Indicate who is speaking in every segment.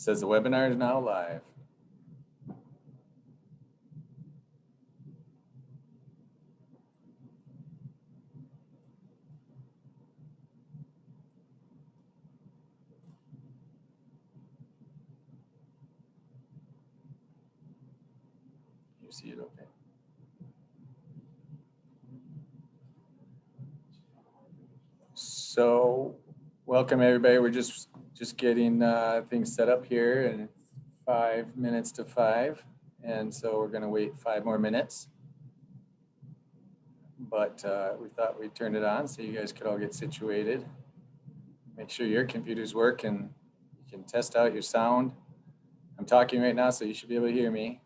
Speaker 1: Says the webinar is now live. You see it okay? So welcome everybody. We're just getting things set up here, and 5 minutes to 5. And so we're gonna wait 5 more minutes. But we thought we'd turn it on so you guys could all get situated. Make sure your computers work and you can test out your sound. I'm talking right now, so you should be able to hear me.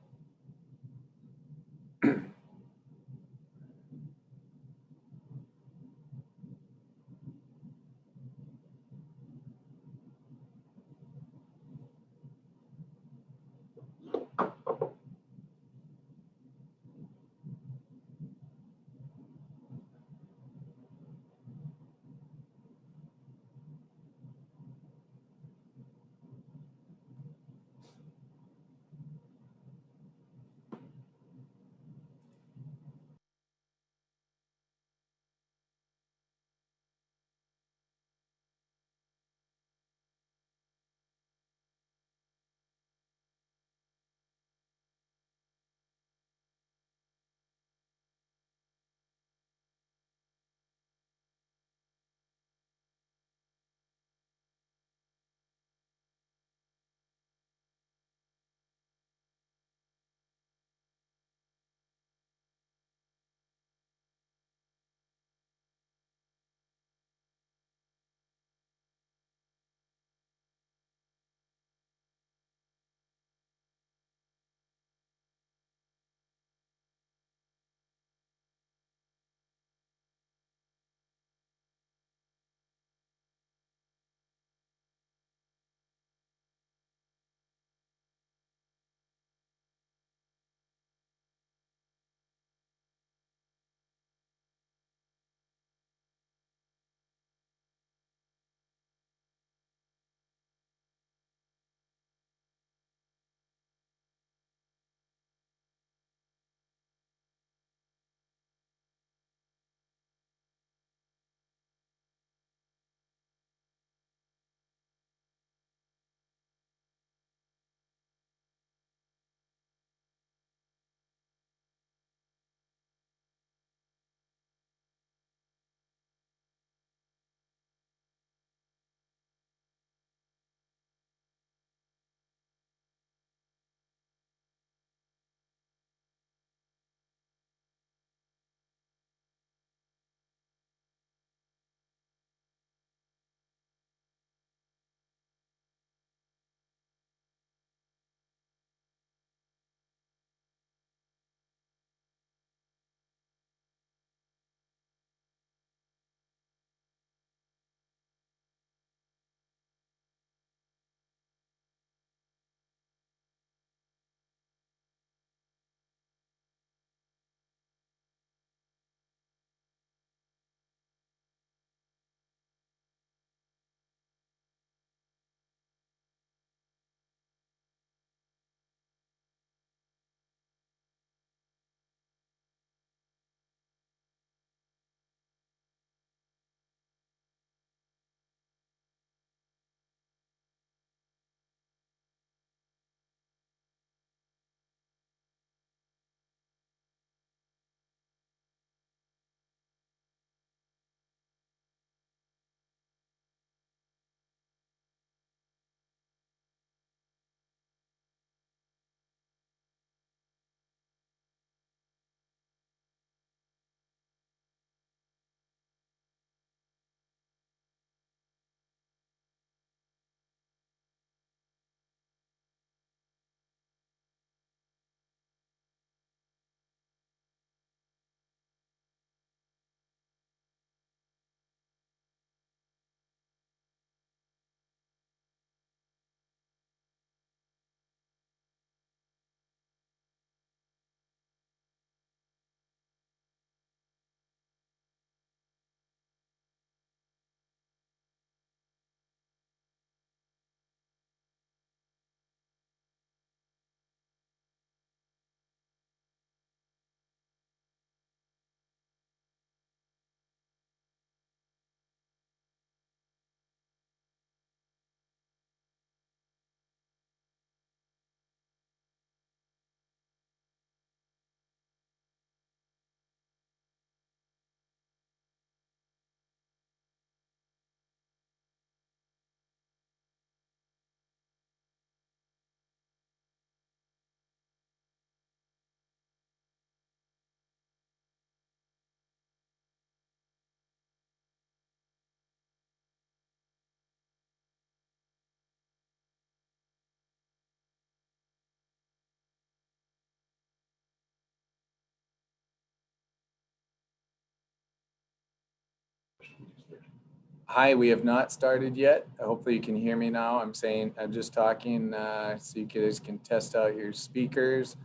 Speaker 1: Hi, we have not started yet. Hopefully you can hear me now. I'm just talking so you guys can test out your speakers.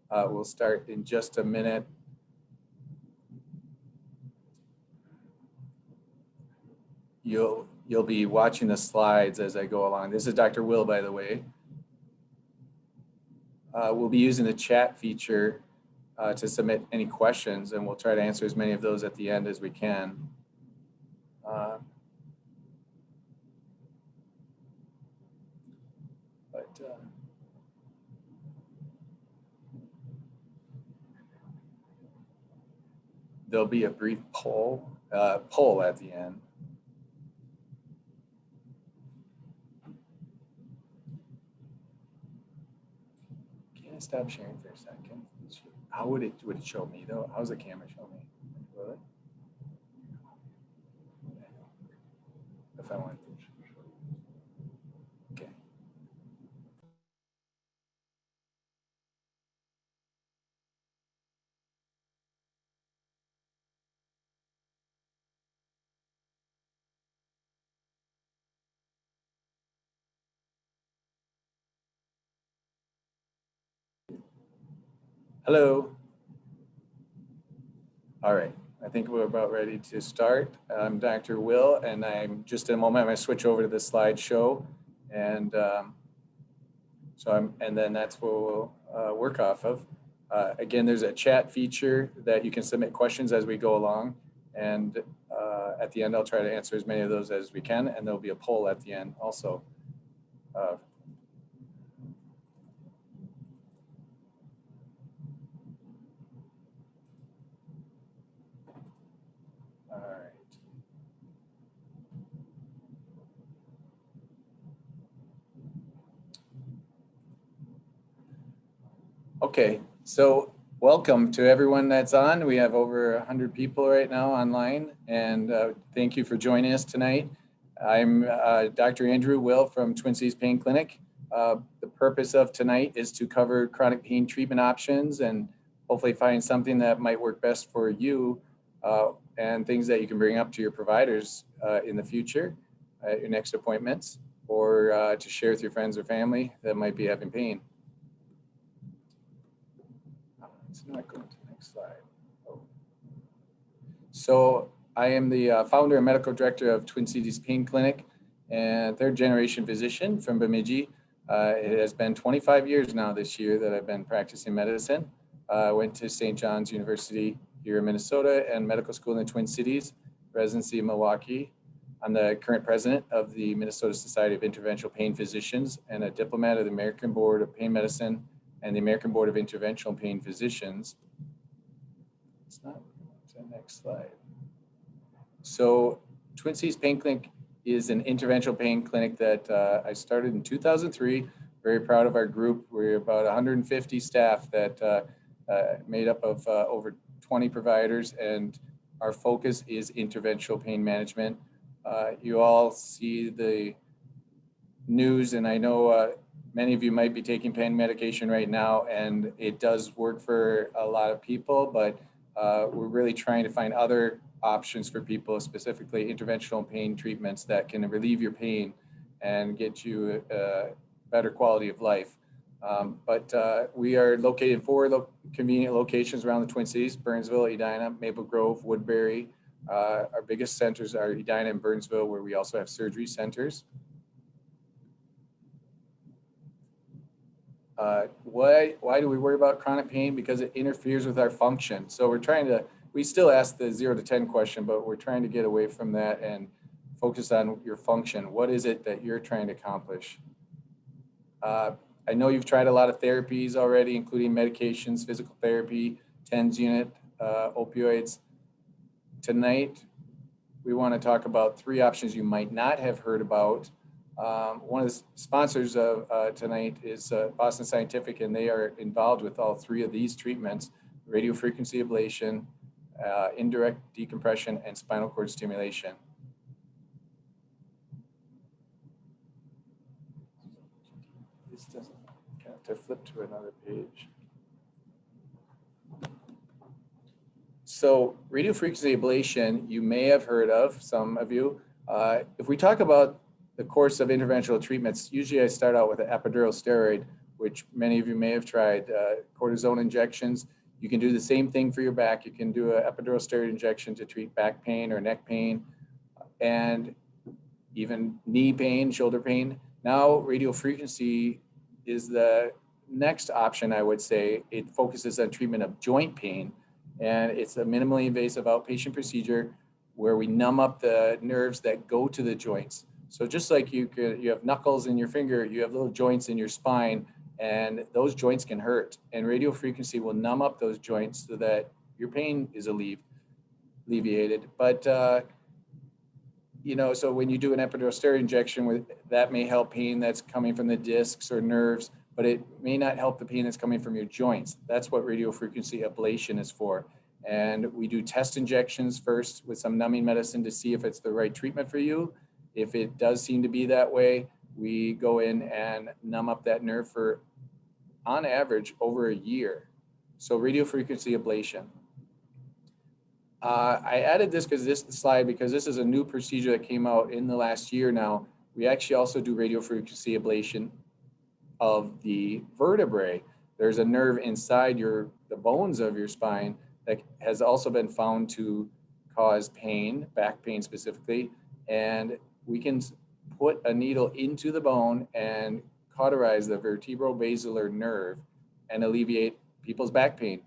Speaker 1: We'll start in just a minute. You'll be watching the slides as I go along. This is Dr. Will, by the way. We'll be using the chat feature to submit any questions, and we'll try to answer as many of those at the end as we can. There'll be a brief poll at the end. Can I stop sharing for a second? How would it show me though? How's the camera show me? Will it? If I want to. Okay. Hello. All right. I think we're about ready to start. I'm Dr. Will, and I'm just in a moment, I'm going to switch over to the slideshow. And then that's what we'll work off of. Again, there's a chat feature that you can submit questions as we go along. And at the end, I'll try to answer as many of those as we can. And there'll be a poll at the end also. Okay, so welcome to everyone that's on. We have over 100 people right now online, and thank you for joining us tonight. I'm Dr. Andrew Will from Twin Cities Pain Clinic. The purpose of tonight is to cover chronic pain treatment options and hopefully find something that might work best for you and things that you can bring up to your providers in the future at your next appointments, or to share with your friends or family that might be having pain. It's not going to the next slide. Oh. So I am the founder and medical director of Twin Cities Pain Clinic and third generation physician from Bemidji. It has been 25 years now this year that I've been practicing medicine. I went to St. John's University here in Minnesota and medical school in the Twin Cities, residency in Milwaukee. I'm the current president of the Minnesota Society of Interventional Pain Physicians and a diplomat of the American Board of Pain Medicine and the American Board of Interventional Pain Physicians. It's not to the next slide. So Twin Cities Pain Clinic is an interventional pain clinic that I started in 2003. Very proud of our group. We're about 150 staff that made up of over 20 providers, and our focus is interventional pain management. You all see the news, and I know many of you might be taking pain medication right now, and it does work for a lot of people, but we're really trying to find other options for people, specifically interventional pain treatments that can relieve your pain and get you a better quality of life. But we are located in 4 convenient locations around the Twin Cities: Burnsville, Edina, Maple Grove, Woodbury. Our biggest centers are Edina and Burnsville, where we also have surgery centers. Why do we worry about chronic pain? Because it interferes with our function. So we still ask the 0 to 10 question, but we're trying to get away from that and focus on your function. What is it that you're trying to accomplish? I know you've tried a lot of therapies already, including medications, physical therapy, TENS unit, opioids. Tonight, we want to talk about 3 options you might not have heard about. One of the sponsors of tonight is Boston Scientific, and they are involved with all 3 of these treatments: radiofrequency ablation, indirect decompression, and spinal cord stimulation. This doesn't, I have to flip to another page. So radiofrequency ablation, you may have heard of, some of you. If we talk about the course of interventional treatments, usually I start out with an epidural steroid, which many of you may have tried, cortisone injections. You can do the same thing for your back. You can do an epidural steroid injection to treat back pain or neck pain, and even knee pain, shoulder pain. Now, radiofrequency is the next option, I would say. It focuses on treatment of joint pain, and it's a minimally invasive outpatient procedure where we numb up the nerves that go to the joints. So just like you have knuckles in your finger, you have little joints in your spine, and those joints can hurt. And radiofrequency will numb up those joints so that your pain is alleviated. But so when you do an epidural steroid injection, that may help pain that's coming from the discs or nerves, but it may not help the pain that's coming from your joints. That's what radiofrequency ablation is for. And we do test injections first with some numbing medicine to see if it's the right treatment for you. If it does seem to be that way, we go in and numb up that nerve for, on average, over a year. So radiofrequency ablation. I added this because this is a new procedure that came out in the last year now. We actually also do radiofrequency ablation of the vertebrae. There's a nerve inside the bones of your spine that has also been found to cause pain, back pain specifically, and we can put a needle into the bone and cauterize the vertebrobasilar nerve and alleviate people's back pain.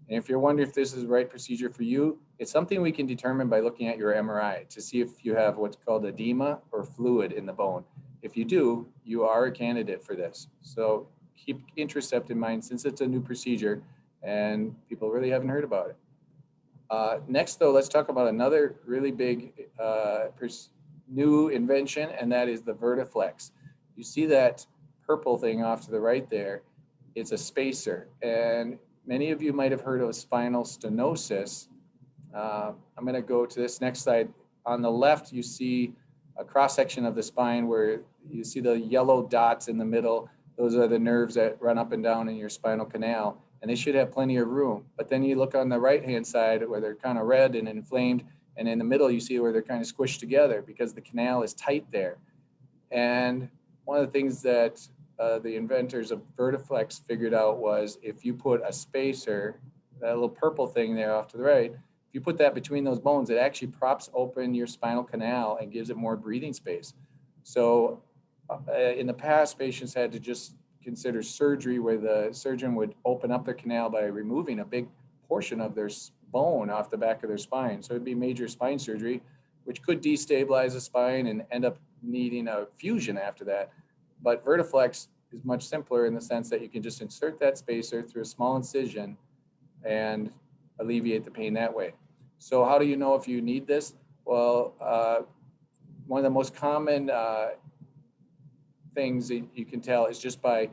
Speaker 1: And if you're wondering if this is the right procedure for you, it's something we can determine by looking at your MRI to see if you have what's called edema or fluid in the bone. If you do, you are a candidate for this. So keep Intracept in mind since it's a new procedure and people really haven't heard about it. Next, though, let's talk about another really big new invention, and that is the Vertiflex. You see that purple thing off to the right there? It's a spacer, and many of you might have heard of spinal stenosis. I'm going to go to this next slide. On the left, you see a cross-section of the spine where you see the yellow dots in the middle. Those are the nerves that run up and down in your spinal canal, and they should have plenty of room. But then you look on the right-hand side where they're kind of red and inflamed, and in the middle, you see where they're kind of squished together because the canal is tight there. And one of the things that the inventors of Vertiflex figured out was if you put a spacer, that little purple thing there off to the right, if you put that between those bones, it actually props open your spinal canal and gives it more breathing space. So in the past, patients had to just consider surgery where the surgeon would open up the canal by removing a big portion of their bone off the back of their spine. So it'd be major spine surgery, which could destabilize the spine and end up needing a fusion after that. But Vertiflex is much simpler in the sense that you can just insert that spacer through a small incision and alleviate the pain that way. So how do you know if you need this? Well, one of the most common things that you can tell is just by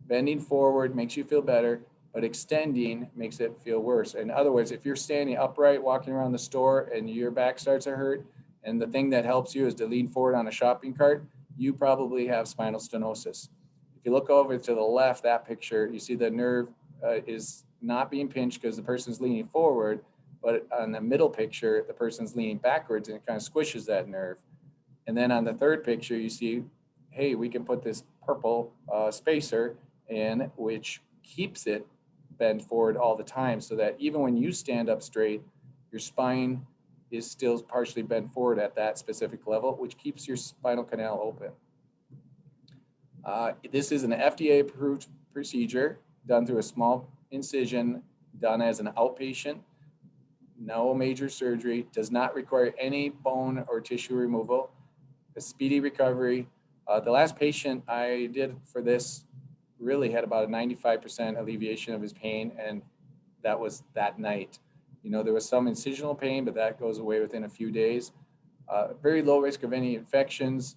Speaker 1: bending forward makes you feel better, but extending makes it feel worse. In other words, if you're standing upright, walking around the store and your back starts to hurt, and the thing that helps you is to lean forward on a shopping cart, you probably have spinal stenosis. If you look over to the left, that picture, you see the nerve is not being pinched because the person's leaning forward, but on the middle picture, the person's leaning backwards and it kind of squishes that nerve. And then on the third picture, you see, hey, we can put this purple spacer in, which keeps it bent forward all the time so that even when you stand up straight, your spine is still partially bent forward at that specific level, which keeps your spinal canal open. This is an FDA-approved procedure done through a small incision, done as an outpatient, no major surgery, does not require any bone or tissue removal, a speedy recovery. The last patient I did for this really had about a 95% alleviation of his pain, and that was that night. You know, there was some incisional pain, but that goes away within a few days. Very low risk of any infections,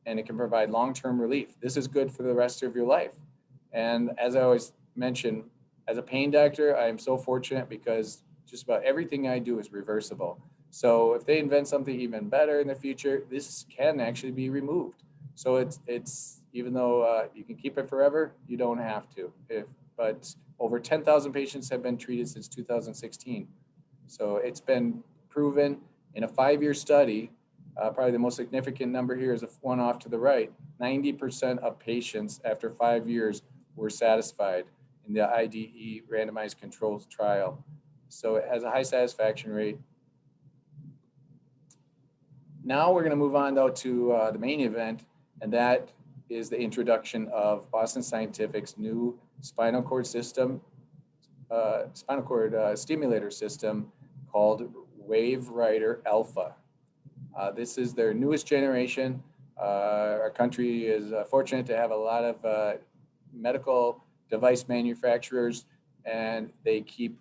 Speaker 1: and it can provide long-term relief. This is good for the rest of your life. And as I always mention, as a pain doctor, I am so fortunate because just about everything I do is reversible. So if they invent something even better in the future, this can actually be removed. So it's even though you can keep it forever, you don't have to. But over 10,000 patients have been treated since 2016. So it's been proven in a 5-year study. Probably the most significant number here is the one off to the right. 90% of patients after 5 years were satisfied in the IDE randomized controlled trial. So it has a high satisfaction rate. Now we're going to move on though to the main event, and that is the introduction of Boston Scientific's new spinal cord stimulator system called WaveWriter Alpha. This is their newest generation. Our country is fortunate to have a lot of medical device manufacturers, and they keep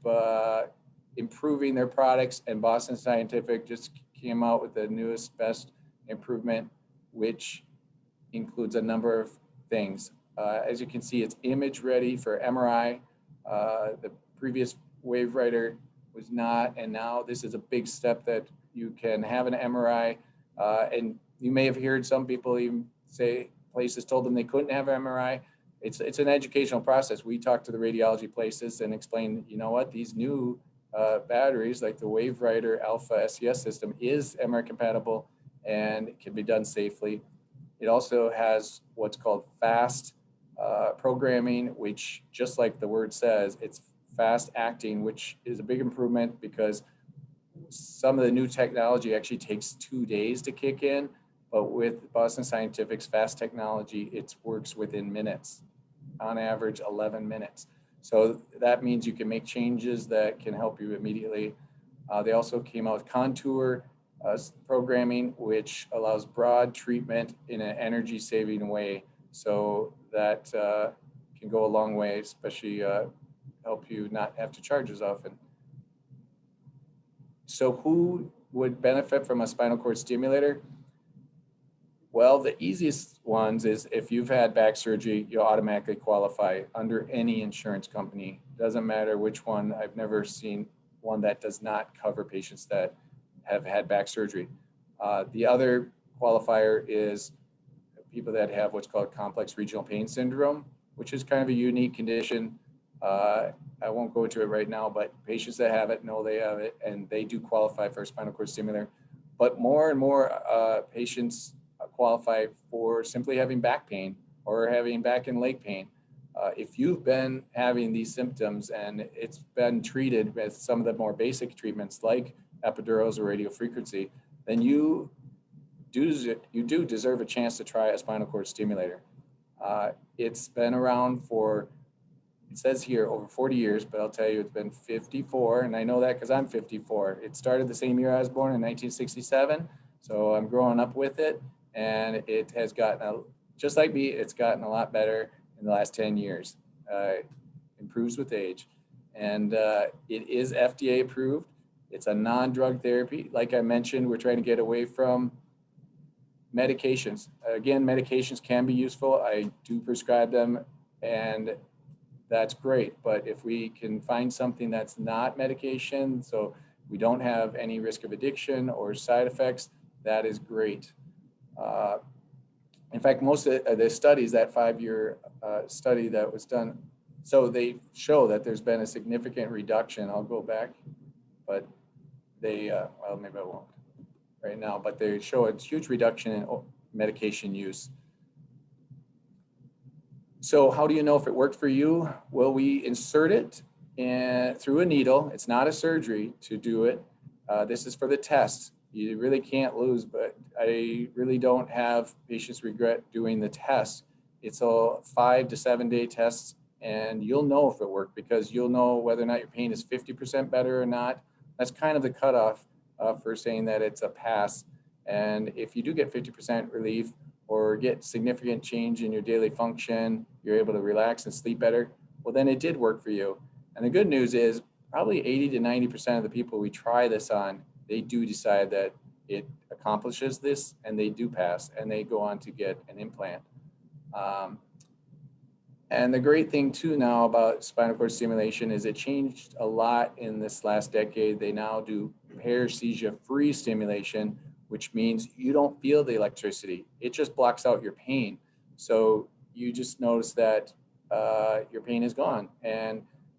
Speaker 1: improving their products, and Boston Scientific just came out with the newest, best improvement, which includes a number of things. As you can see, it's image ready for MRI. The previous WaveWriter was not, and now this is a big step that you can have an MRI. And you may have heard some people even say places told them they couldn't have an MRI. It's an educational process. We talk to the radiology places and explain, you know what, these new batteries like the WaveWriter Alpha SCS system is MRI compatible and it can be done safely. It also has what's called fast programming, which just like the word says, it's fast acting, which is a big improvement because some of the new technology actually takes 2 days to kick in, but with Boston Scientific's fast technology, it works within minutes, on average 11 minutes. So that means you can make changes that can help you immediately. They also came out with contour programming, which allows broad treatment in an energy saving way. So that can go a long way, especially help you not have to charge as often. So who would benefit from a spinal cord stimulator? Well, the easiest ones is if you've had back surgery, you'll automatically qualify under any insurance company. Doesn't matter which one. I've never seen one that does not cover patients that have had back surgery. The other qualifier is people that have what's called complex regional pain syndrome, which is kind of a unique condition. I won't go into it right now, but patients that have it know they have it, and they do qualify for a spinal cord stimulator. But more and more patients qualify for simply having back pain or having back and leg pain. If you've been having these symptoms and it's been treated with some of the more basic treatments like epidurals or radiofrequency, then you do deserve a chance to try a spinal cord stimulator. It's been around for, it says here, over 40 years, but I'll tell you it's been 54, and I know that because I'm 54. It started the same year I was born in 1967, so I'm growing up with it, and it has gotten, just like me, it's gotten a lot better in the last 10 years. Improves with age, and it is FDA approved. It's a non-drug therapy. Like I mentioned, we're trying to get away from medications. Again, medications can be useful. I do prescribe them, and that's great. But if we can find something that's not medication, so we don't have any risk of addiction or side effects, that is great. In fact, most of the studies, that 5-year study that was done, so they show that there's been a significant reduction. I'll go back, but they, well, maybe I won't right now, but they show a huge reduction in medication use. So how do you know if it worked for you? Well, we insert it through a needle. It's not a surgery to do it. This is for the test. You really can't lose, but I really don't have patients regret doing the test. It's a 5 to 7 day test, and you'll know if it worked because you'll know whether or not your pain is 50% better or not. That's kind of the cutoff for saying that it's a pass. And if you do get 50% relief or get significant change in your daily function, you're able to relax and sleep better, well, then it did work for you. And the good news is probably 80 to 90% of the people we try this on, they do decide that it accomplishes this and they do pass and they go on to get an implant. And the great thing too now about spinal cord stimulation is it changed a lot in this last decade. They now do paresthesia-free stimulation, which means you don't feel the electricity. It just blocks out your pain. So you just notice that your pain is gone.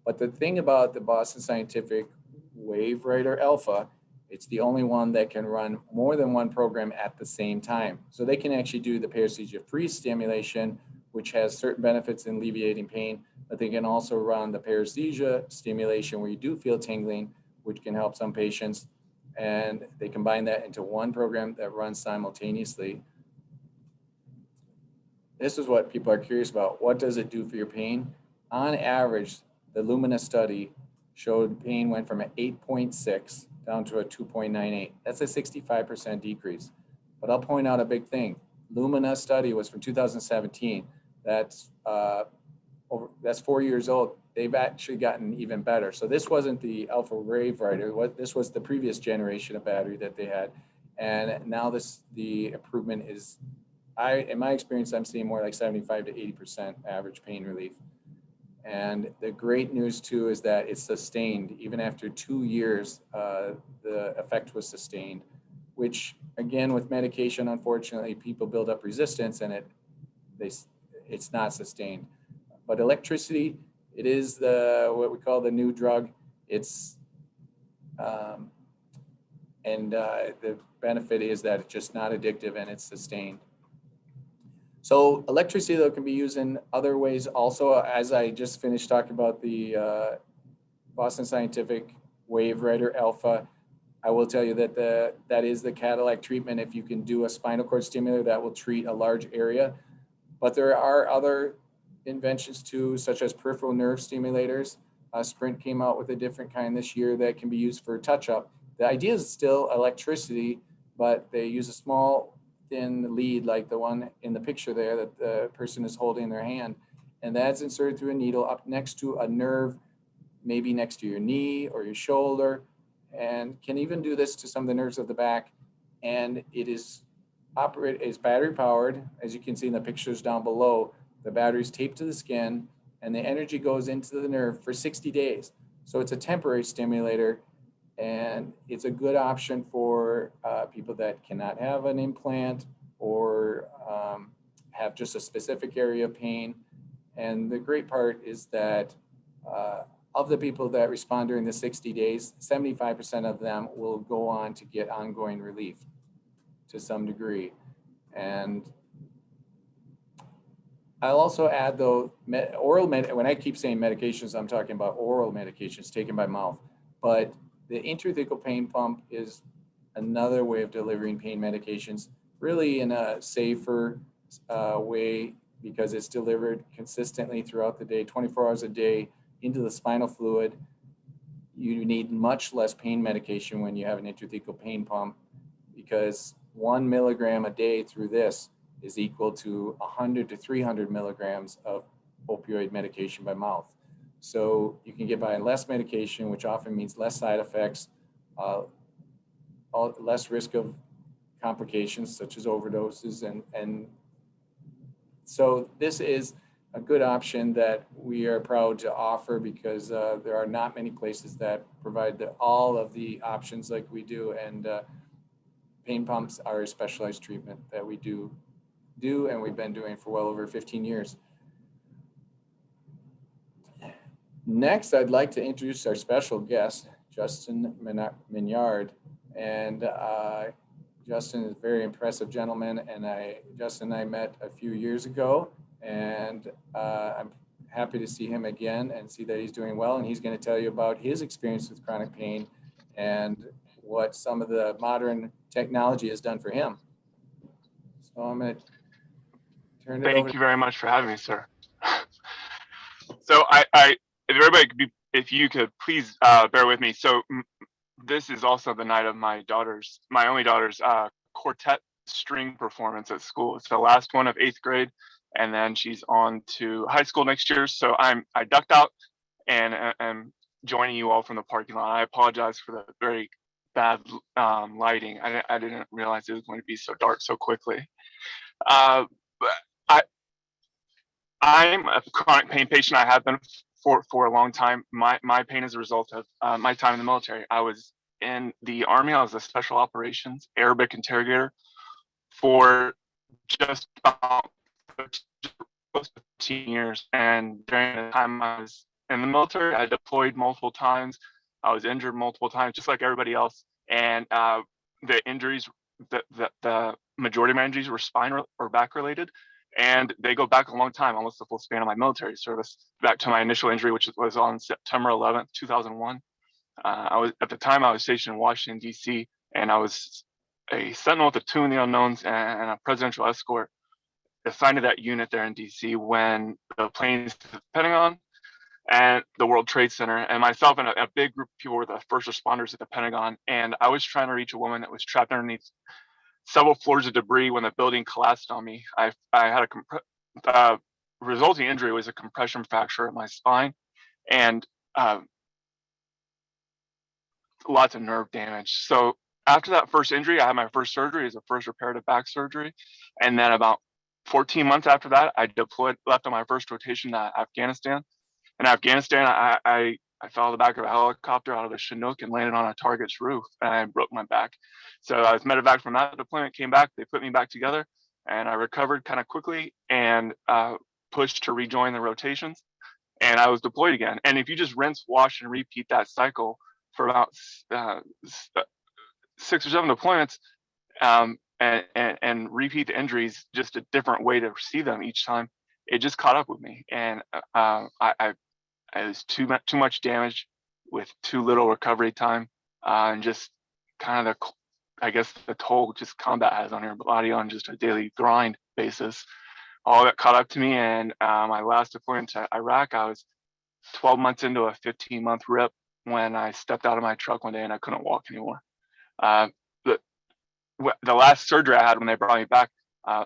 Speaker 1: But the thing about the Boston Scientific WaveWriter Alpha It's the only one that can run more than one program at the same time. So they can actually do the paresthesia-free stimulation, which has certain benefits in alleviating pain, but they can also run the paresthesia stimulation where you do feel tingling, which can help some patients. And they combine that into one program that runs simultaneously. This is what people are curious about. What does it do for your pain? On average, the Lumina study showed pain went from an 8.6 down to a 2.98. That's a 65% decrease. But I'll point out a big thing. Lumina study was from 2017. That's 4 years old. They've actually gotten even better. So this wasn't the Alpha Wave Rider. This was the previous generation of battery that they had. And now the improvement is, in my experience, I'm seeing more like 75 to 80% average pain relief. And the great news too is that it's sustained. Even after 2 years, the effect was sustained, which again, with medication, unfortunately, people build up resistance and it's not sustained. But electricity, it is what we call the new drug. It's, the benefit is that it's just not addictive and it's sustained. So electricity, though, can be used in other ways also. As I just finished talking about the Boston Scientific Wave Rider Alpha, I will tell you that that is the Cadillac treatment. If you can do a spinal cord stimulator, that will treat a large area. But there are other inventions too, such as peripheral nerve stimulators. Sprint came out with a different kind this year that can be used for touch-up. The idea is still electricity, but they use a small thin lead like the one in the picture there that the person is holding in their hand. And that's inserted through a needle up next to a nerve, maybe next to your knee or your shoulder, and can even do this to some of the nerves of the back. And it is battery powered. As you can see in the pictures down below, the battery is taped to the skin and the energy goes into the nerve for 60 days. So it's a temporary stimulator. And it's a good option for people that cannot have an implant or have just a specific area of pain. And the great part is that of the people that respond during the 60 days, 75% of them will go on to get ongoing relief to some degree. And I'll also add, though, when I keep saying medications, I'm talking about oral medications taken by mouth. But the intrathecal pain pump is another way of delivering pain medications, really in a safer way, because it's delivered consistently throughout the day, 24 hours a day, into the spinal fluid. You need much less pain medication when you have an intrathecal pain pump, because 1 milligram a day through this is equal to 100 to 300 milligrams of opioid medication by mouth. So you can get by on less medication, which often means less side effects, less risk of complications such as overdoses. And so this is a good option that we are proud to offer, because there are not many places that provide all of the options like we do. And pain pumps are a specialized treatment that we do, and we've been doing for well over 15 years. Next, I'd like to introduce our special guest, Justin Mignard. And Justin is a very impressive gentleman, and Justin and I met a few years ago, and I'm happy to see him again and see that he's doing well. And he's going to tell you about his experience with chronic pain and what some of the modern technology has done for him. So I'm going to turn it over.
Speaker 2: Thank you very much for having me, sir. So if you could please bear with me. So this is also the night of my only daughter's quartet string performance at school. It's the last one of 8th grade, and then she's on to high school next year. So I ducked out and am joining you all from the parking lot. I apologize for the very bad lighting. I didn't realize it was going to be so dark so quickly. I'm a chronic pain patient. I have been for a long time. My pain is a result of my time in the military. I was in the Army. I was a special operations Arabic interrogator for just about 15 years. And during the time I was in the military, I deployed multiple times. I was injured multiple times, just like everybody else. And the injuries, the majority of my injuries were spine or back related, and they go back a long time, almost the full span of my military service, back to my initial injury, which was on September 11th, 2001. At the time I was stationed in Washington, D.C., and I was a sentinel with a two in the unknowns and a presidential escort assigned to that unit there in D.C. when the planes hit the Pentagon and the World Trade Center, and myself and a big group of people were the first responders at the Pentagon. And I was trying to reach a woman that was trapped underneath several floors of debris when the building collapsed on me. I had a resulting injury was a compression fracture in my spine, and lots of nerve damage. So after that first injury, I had my first surgery as a first reparative back surgery. And then about 14 months after that, I left on my first rotation to Afghanistan. In Afghanistan, I fell out of the back of a helicopter out of a Chinook and landed on a target's roof, and I broke my back. So I was medevac from that deployment, came back, they put me back together, and I recovered kind of quickly and pushed to rejoin the rotations, and I was deployed again. And if you just rinse, wash, and repeat that cycle for about 6 or 7 deployments, and repeat the injuries, just a different way to see them each time, it just caught up with me. And it was too much damage with too little recovery time, and just kind of the toll just combat has on your body on just a daily grind basis. All that caught up to me, and my last deployment to Iraq, I was 12 months into a 15-month rip when I stepped out of my truck one day and I couldn't walk anymore. The last surgery I had when they brought me back,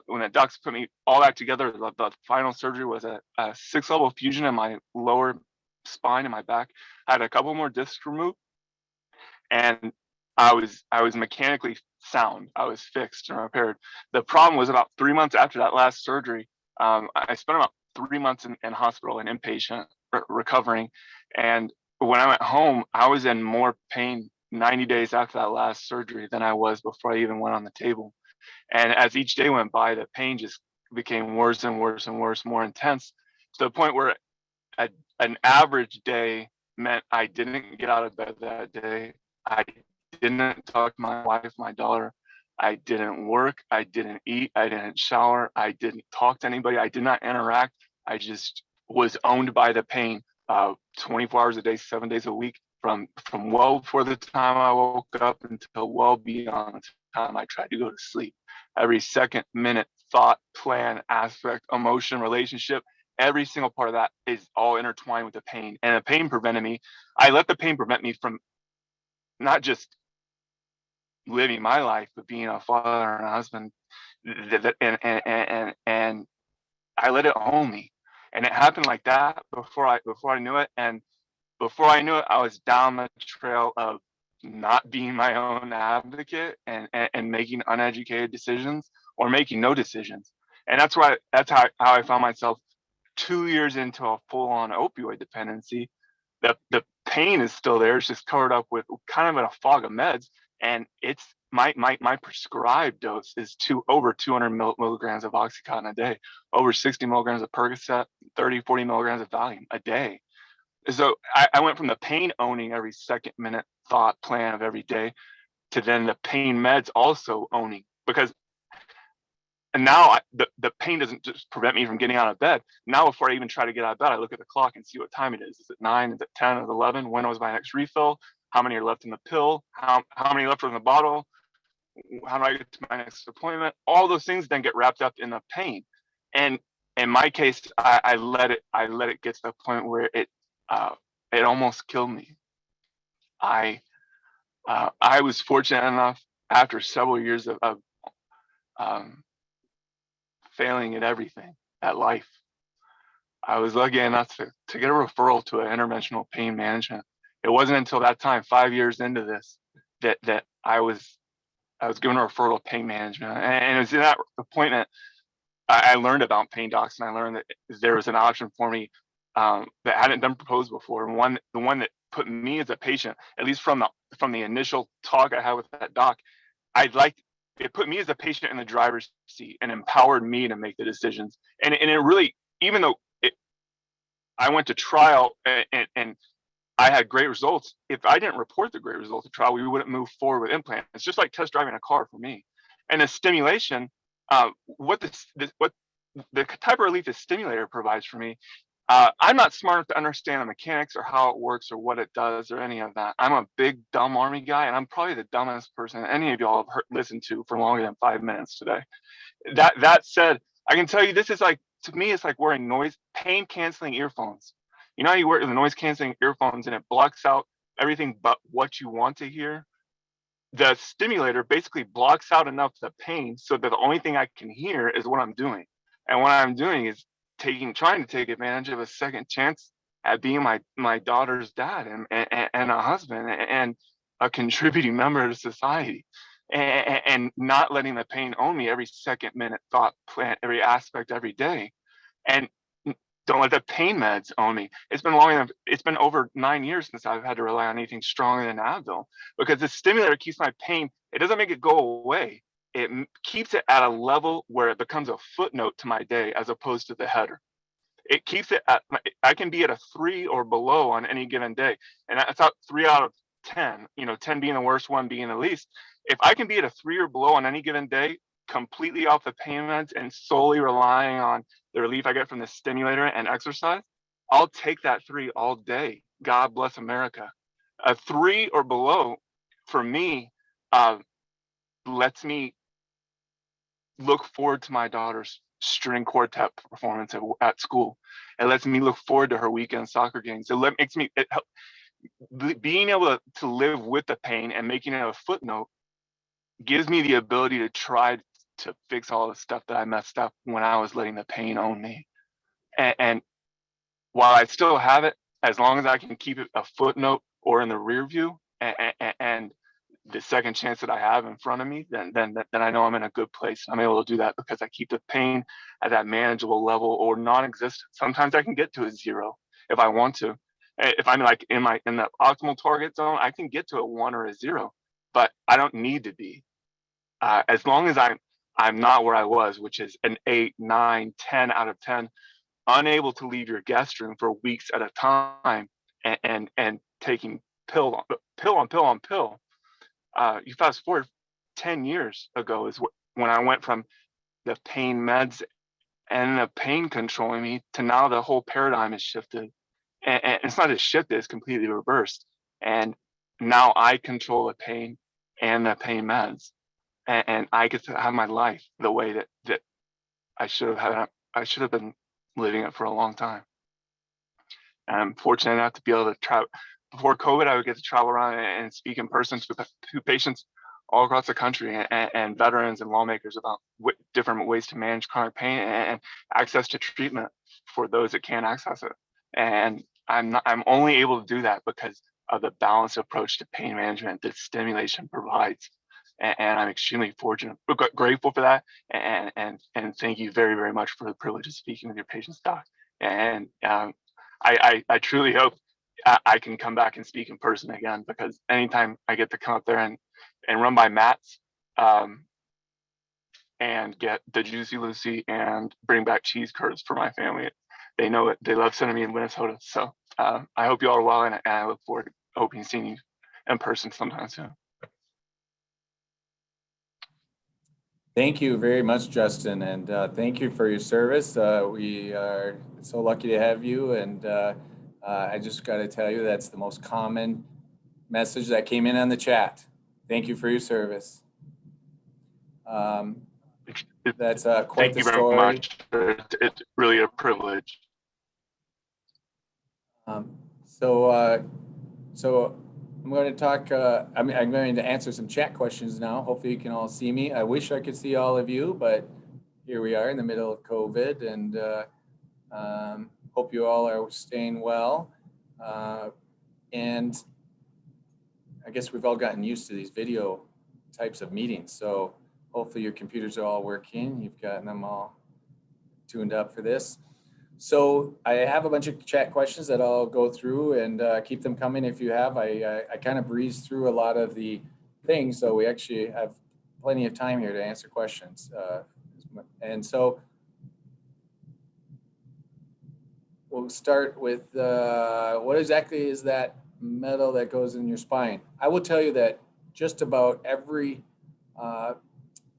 Speaker 2: when the docs put me all back together, the final surgery was a 6-level fusion in my lower spine and my back. I had a couple more discs removed, and I was mechanically sound. I was fixed and repaired. The problem was about 3 months after that last surgery, I spent about 3 months in hospital and inpatient recovering. And when I went home, I was in more pain 90 days after that last surgery than I was before I even went on the table. And as each day went by, the pain just became worse and worse and worse, more intense, to the point where an average day meant I didn't get out of bed that day. I didn't talk to my wife, my daughter. I didn't work. I didn't eat. I didn't shower. I didn't talk to anybody. I did not interact. I just was owned by the pain 24 hours a day, 7 days a week, from well before the time I woke up until well beyond the time I tried to go to sleep. Every second, minute, thought, plan, aspect, emotion, relationship, every single part of that is all intertwined with the pain. And the pain prevented me. I let the pain prevent me from not just living my life, but being a father and a husband. And I let it own me. And it happened like that before I knew it. And before I knew it, I was down the trail of not being my own advocate and making uneducated decisions or making no decisions. And that's how I found myself 2 years into a full-on opioid dependency. The pain is still there. It's just covered up with kind of in a fog of meds. And it's my prescribed dose is over 200 milligrams of Oxycontin a day, over 60 milligrams of Percocet, 30, 40 milligrams of Valium a day. So I went from the pain owning every second, minute, thought, plan of every day, to then the pain meds also owning, because and now the pain doesn't just prevent me from getting out of bed. Now, before I even try to get out of bed, I look at the clock and see what time it is. Is it 9? Is it 10? Is it 11? When was my next refill? How many are left in the pill? How many left in the bottle? How do I get to my next appointment? All those things then get wrapped up in the pain. And in my case, I let it get to the point where it almost killed me. I was fortunate enough, after several years of failing at everything at life, I was lucky enough to get a referral to an interventional pain management. It wasn't until that time, 5 years into this, that I was given a referral to pain management. And it was in that appointment I learned about pain docs, and I learned that there was an option for me that hadn't been proposed before. And the one that put me as a patient, at least from the initial talk I had with that doc, it put me as a patient in the driver's seat and empowered me to make the decisions. And it really, even though I went to trial and I had great results. If I didn't report the great results of trial, we wouldn't move forward with implant. It's just like test driving a car for me. And the stimulation, what the type of relief the stimulator provides for me, I'm not smart enough to understand the mechanics or how it works or what it does or any of that. I'm a big dumb Army guy, and I'm probably the dumbest person any of y'all have listened to for longer than 5 minutes today. That said, I can tell you this is like, to me, it's like wearing pain canceling earphones. You know how you wear the noise canceling earphones and it blocks out everything but what you want to hear? The stimulator basically blocks out enough of the pain so that the only thing I can hear is what I'm doing. And what I'm doing is trying to take advantage of a second chance at being my daughter's dad and a husband and a contributing member of society. And not letting the pain own me every second, minute, thought, plan, every aspect, every day. And don't let the pain meds own me. It's been over 9 years since I've had to rely on anything stronger than Advil, because the stimulator keeps my pain. It doesn't make it go away. It keeps it at a level where it becomes a footnote to my day as opposed to the header. It keeps it I can be at a 3 or below on any given day. And that's out 3 out of 10, 10 being the worst, 1 being the least. If I can be at a 3 or below on any given day, completely off the pain meds and solely relying on the relief I get from the stimulator and exercise, I'll take that 3 all day. God bless America. A 3 or below for me lets me look forward to my daughter's string quartet performance at school. It lets me look forward to her weekend soccer games. Being able to live with the pain and making it a footnote gives me the ability to try to fix all the stuff that I messed up when I was letting the pain own me. And while I still have it, as long as I can keep it a footnote or in the rear view and the second chance that I have in front of me, then I know I'm in a good place. I'm able to do that because I keep the pain at that manageable level or non-existent. Sometimes I can get to a 0 if I want to. If I'm like in the optimal target zone, I can get to a 1 or a 0, but I don't need to be. As long as I'm not where I was, which is an 8, 9, 10 out of 10, unable to leave your guest room for weeks at a time and taking pill on pill. You fast forward 10 years ago is when I went from the pain meds and the pain controlling me to now the whole paradigm has shifted. And it's not just shifted, it's completely reversed. And now I control the pain and the pain meds. And I get to have my life the way that I should have had. I should have been living it for a long time. And I'm fortunate enough to be able to travel. Before COVID, I would get to travel around and speak in person to patients all across the country and veterans and lawmakers about different ways to manage chronic pain and access to treatment for those that can't access it. And I'm only able to do that because of the balanced approach to pain management that stimulation provides. And I'm extremely fortunate, grateful for that, and thank you very, very much for the privilege of speaking with your patients, doc. And I truly hope I can come back and speak in person again, because anytime I get to come up there and run by Matt's and get the Juicy Lucy and bring back cheese curds for my family, they know it. They love sending me in Minnesota. So I hope you all are well, and I look forward to hoping seeing you in person sometime soon.
Speaker 1: Thank you very much, Justin, and thank you for your service. We are so lucky to have you, and I just got to tell you that's the most common message that came in on the chat. Thank you for your service. That's quite the story. Thank you very much.
Speaker 2: It's really a privilege.
Speaker 1: So I'm going to talk, I'm going to answer some chat questions now. Hopefully you can all see me. I wish I could see all of you, but here we are in the middle of COVID, and hope you all are staying well. And I guess we've all gotten used to these video types of meetings. So hopefully your computers are all working. You've gotten them all tuned up for this. So I have a bunch of chat questions that I'll go through, and keep them coming if you have. I kind of breezed through a lot of the things, so we actually have plenty of time here to answer questions. And so we'll start with what exactly is that metal that goes in your spine. I will tell you that just about every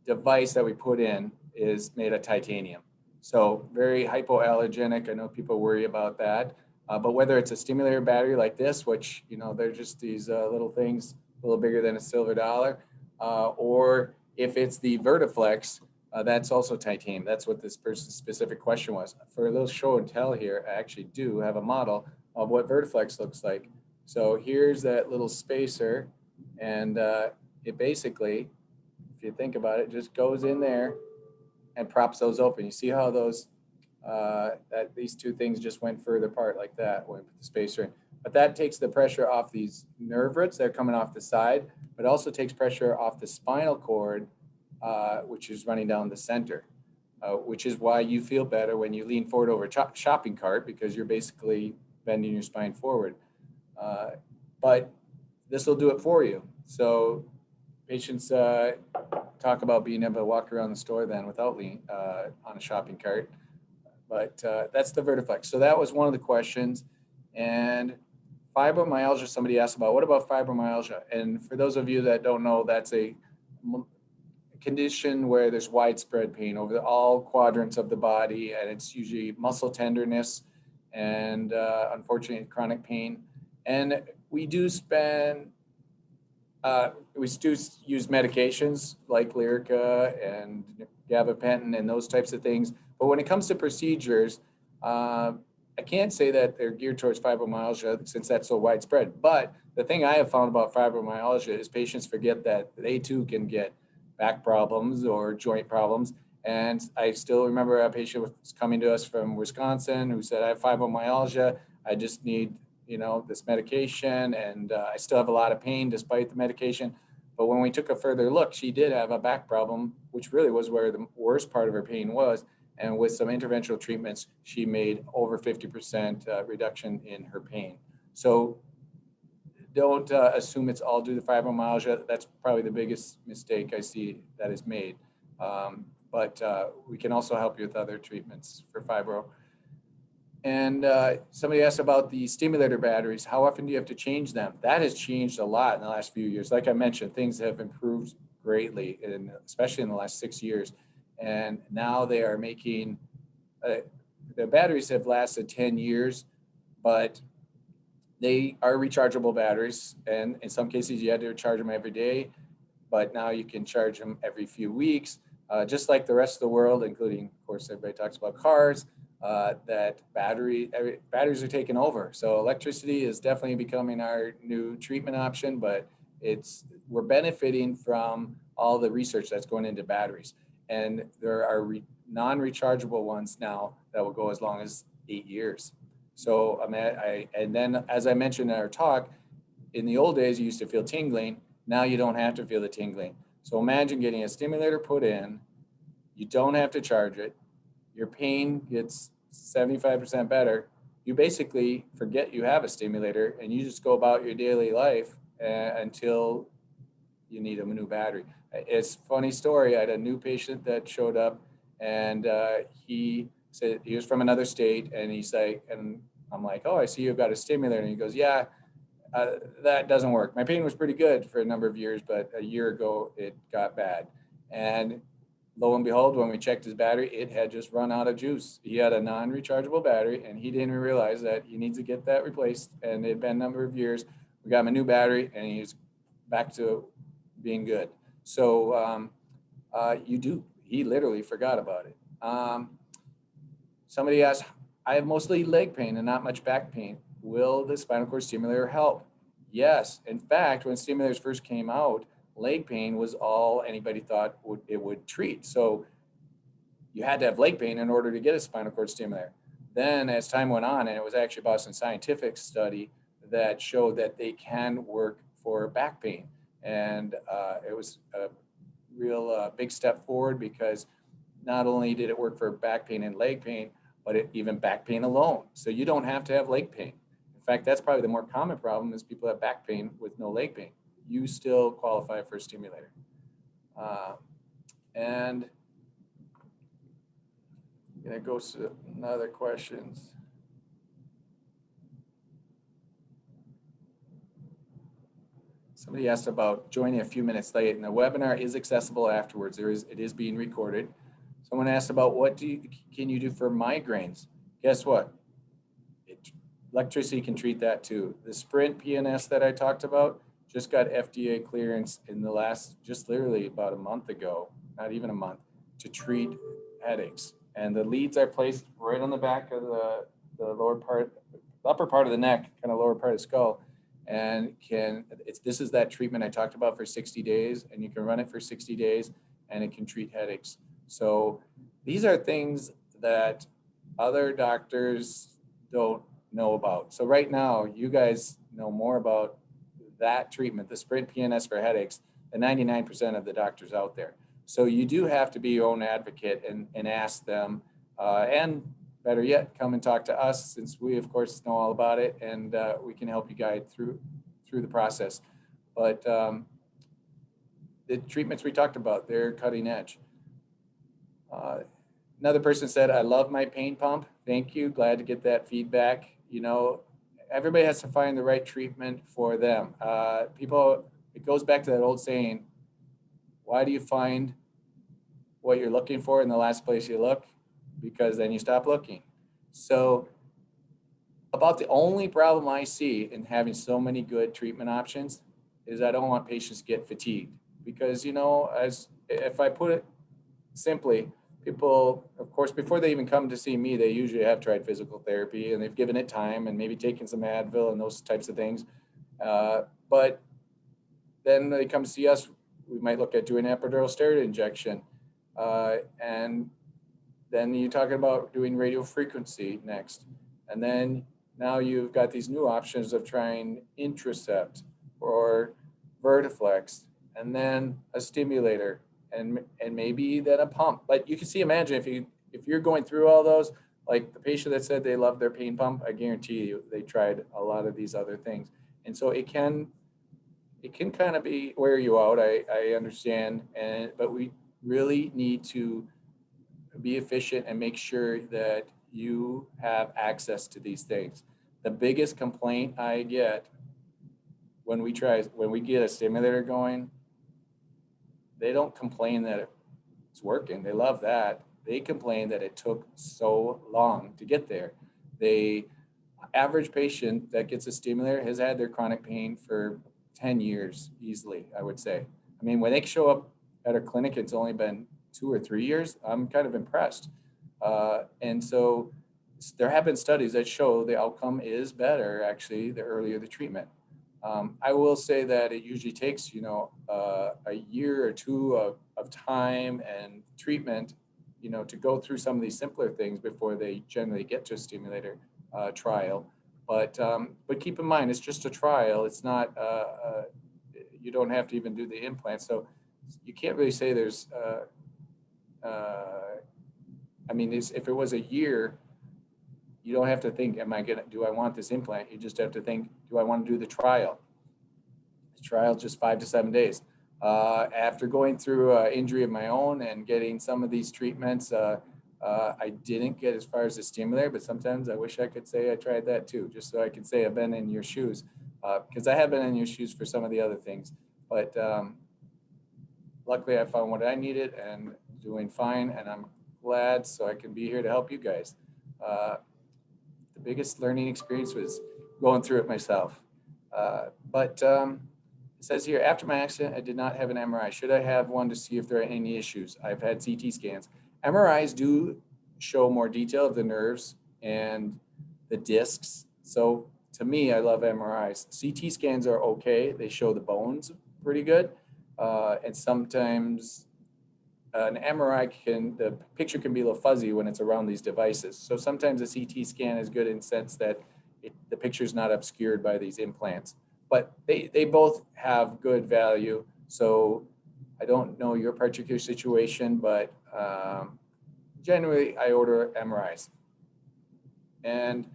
Speaker 1: device that we put in is made of titanium. So very hypoallergenic. I know people worry about that. But whether it's a stimulator battery like this, which, they're just these little things, a little bigger than a silver dollar, or if it's the Vertiflex, that's also titanium. That's what this person's specific question was. For a little show and tell here, I actually do have a model of what Vertiflex looks like. So here's that little spacer, and it basically, if you think about it, just goes in there and props those open. You see how those that these two things just went further apart like that when we put the spacer in. But that takes the pressure off these nerve roots that are coming off the side, but also takes pressure off the spinal cord, which is running down the center, which is why you feel better when you lean forward over a shopping cart, because you're basically bending your spine forward. But this will do it for you. So patients talk about being able to walk around the store then without leaning on a shopping cart. But that's the Vertiflex. So that was one of the questions. And fibromyalgia, somebody asked about, what about fibromyalgia? And for those of you that don't know, that's a condition where there's widespread pain over all quadrants of the body, and it's usually muscle tenderness and unfortunately chronic pain. And we do spend, we do use medications like Lyrica and gabapentin and those types of things. But when it comes to procedures, I can't say that they're geared towards fibromyalgia since that's so widespread. But the thing I have found about fibromyalgia is patients forget that they too can get back problems or joint problems. And I still remember a patient was coming to us from Wisconsin who said, I have fibromyalgia. I just need, this medication, and I still have a lot of pain despite the medication. But when we took a further look, she did have a back problem, which really was where the worst part of her pain was. And with some interventional treatments, she made over 50% reduction in her pain. So don't assume it's all due to fibromyalgia. That's probably the biggest mistake I see that is made. But we can also help you with other treatments for fibro. And somebody asked about the stimulator batteries. How often do you have to change them? That has changed a lot in the last few years. Like I mentioned, things have improved greatly, especially in the last 6 years. And now they are making, the batteries have lasted 10 years, but they are rechargeable batteries. And in some cases, you had to charge them every day, but now you can charge them every few weeks, just like the rest of the world, including, of course, everybody talks about cars, that batteries are taking over. So electricity is definitely becoming our new treatment option, but we're benefiting from all the research that's going into batteries. And there are non-rechargeable ones now that will go as long as 8 years. So and then, as I mentioned in our talk, in the old days, you used to feel tingling. Now you don't have to feel the tingling. So imagine getting a stimulator put in. You don't have to charge it. Your pain gets 75% better. You basically forget you have a stimulator, and you just go about your daily life until you need a new battery. It's a funny story. I had a new patient that showed up, and he said he was from another state, and he's like, and I'm like, oh, I see you've got a stimulator. And he goes, yeah, that doesn't work. My pain was pretty good for a number of years, but a year ago it got bad. And lo and behold, when we checked his battery, it had just run out of juice. He had a non-rechargeable battery, and he didn't even realize that he needs to get that replaced. And it had been a number of years. We got him a new battery, and he's back to being good. So he literally forgot about it. Somebody asked, I have mostly leg pain and not much back pain. Will the spinal cord stimulator help? Yes. In fact, when stimulators first came out, leg pain was all anybody thought it would treat. So you had to have leg pain in order to get a spinal cord stimulator. Then as time went on, and it was actually a Boston Scientific study that showed that they can work for back pain. And it was a real big step forward, because not only did it work for back pain and leg pain, but even back pain alone. So you don't have to have leg pain. In fact, that's probably the more common problem, is people have back pain with no leg pain. You still qualify for a stimulator. And I'm gonna go to another questions. somebody asked about joining a few minutes late, and the webinar is accessible afterwards. It is being recorded. Someone asked about can you do for migraines? Guess what? Electricity can treat that too. The Sprint PNS that I talked about just got FDA clearance in the last, just literally about a month ago, not even a month, to treat headaches. And the leads are placed right on the back of the lower part, upper part of the neck, kind of lower part of the skull. And this is that treatment I talked about for 60 days, and you can run it for 60 days and it can treat headaches. So these are things that other doctors don't know about. So right now, you guys know more about that treatment, the Sprint PNS for headaches, than 99% of the doctors out there. So you do have to be your own advocate and ask them, and better yet, come and talk to us, since we of course know all about it, and we can help you guide through the process. But the treatments we talked about, they're cutting edge. Another person said, I love my pain pump. Thank you. Glad to get that feedback. You know, everybody has to find the right treatment for them. It goes back to that old saying, why do you find what you're looking for in the last place you look? Because then you stop looking. So about the only problem I see in having so many good treatment options is I don't want patients to get fatigued. Because, you know, if I put it simply, people, of course, before they even come to see me, they usually have tried physical therapy and they've given it time and maybe taken some Advil and those types of things. But then they come see us, we might look at doing epidural steroid injection. And then you're talking about doing radio frequency next. And then now you've got these new options of trying Intracept or Vertiflex, and then a stimulator, and maybe then a pump. But you can see, imagine if you're going through all those, like the patient that said they loved their pain pump, I guarantee you they tried a lot of these other things. And so it can kind of wear you out. I understand, but we really need to be efficient and make sure that you have access to these things. The biggest complaint I get when we get a stimulator going, they don't complain that it's working. They love that. They complain that it took so long to get there. The average patient that gets a stimulator has had their chronic pain for 10 years easily, I would say. I mean, when they show up at our clinic, it's only been 2 or 3 years. I'm kind of impressed. And so there have been studies that show the outcome is better, actually, the earlier the treatment. I will say that it usually takes, a year or two of time and treatment, to go through some of these simpler things before they generally get to a stimulator trial. But keep in mind, it's just a trial. It's not, you don't have to even do the implant. So you can't really say there's, if it was a year, you don't have to think, do I want this implant? You just have to think, do I want to do the trial? The trial is just 5 to 7 days. After going through injury of my own and getting some of these treatments, I didn't get as far as the stimulator, but sometimes I wish I could say I tried that too, just so I can say I've been in your shoes, because I have been in your shoes for some of the other things. But luckily I found what I needed and doing fine, and I'm glad, so I can be here to help you guys. The biggest learning experience was going through it myself. But it says here, after my accident, I did not have an MRI. Should I have one to see if there are any issues? I've had CT scans. MRIs do show more detail of the nerves and the discs. So to me, I love MRIs. CT scans are okay. They show the bones pretty good. And sometimes an MRI the picture can be a little fuzzy when it's around these devices. So sometimes a CT scan is good in the sense that the picture is not obscured by these implants. But they both have good value. So I don't know your particular situation, but generally I order MRIs. And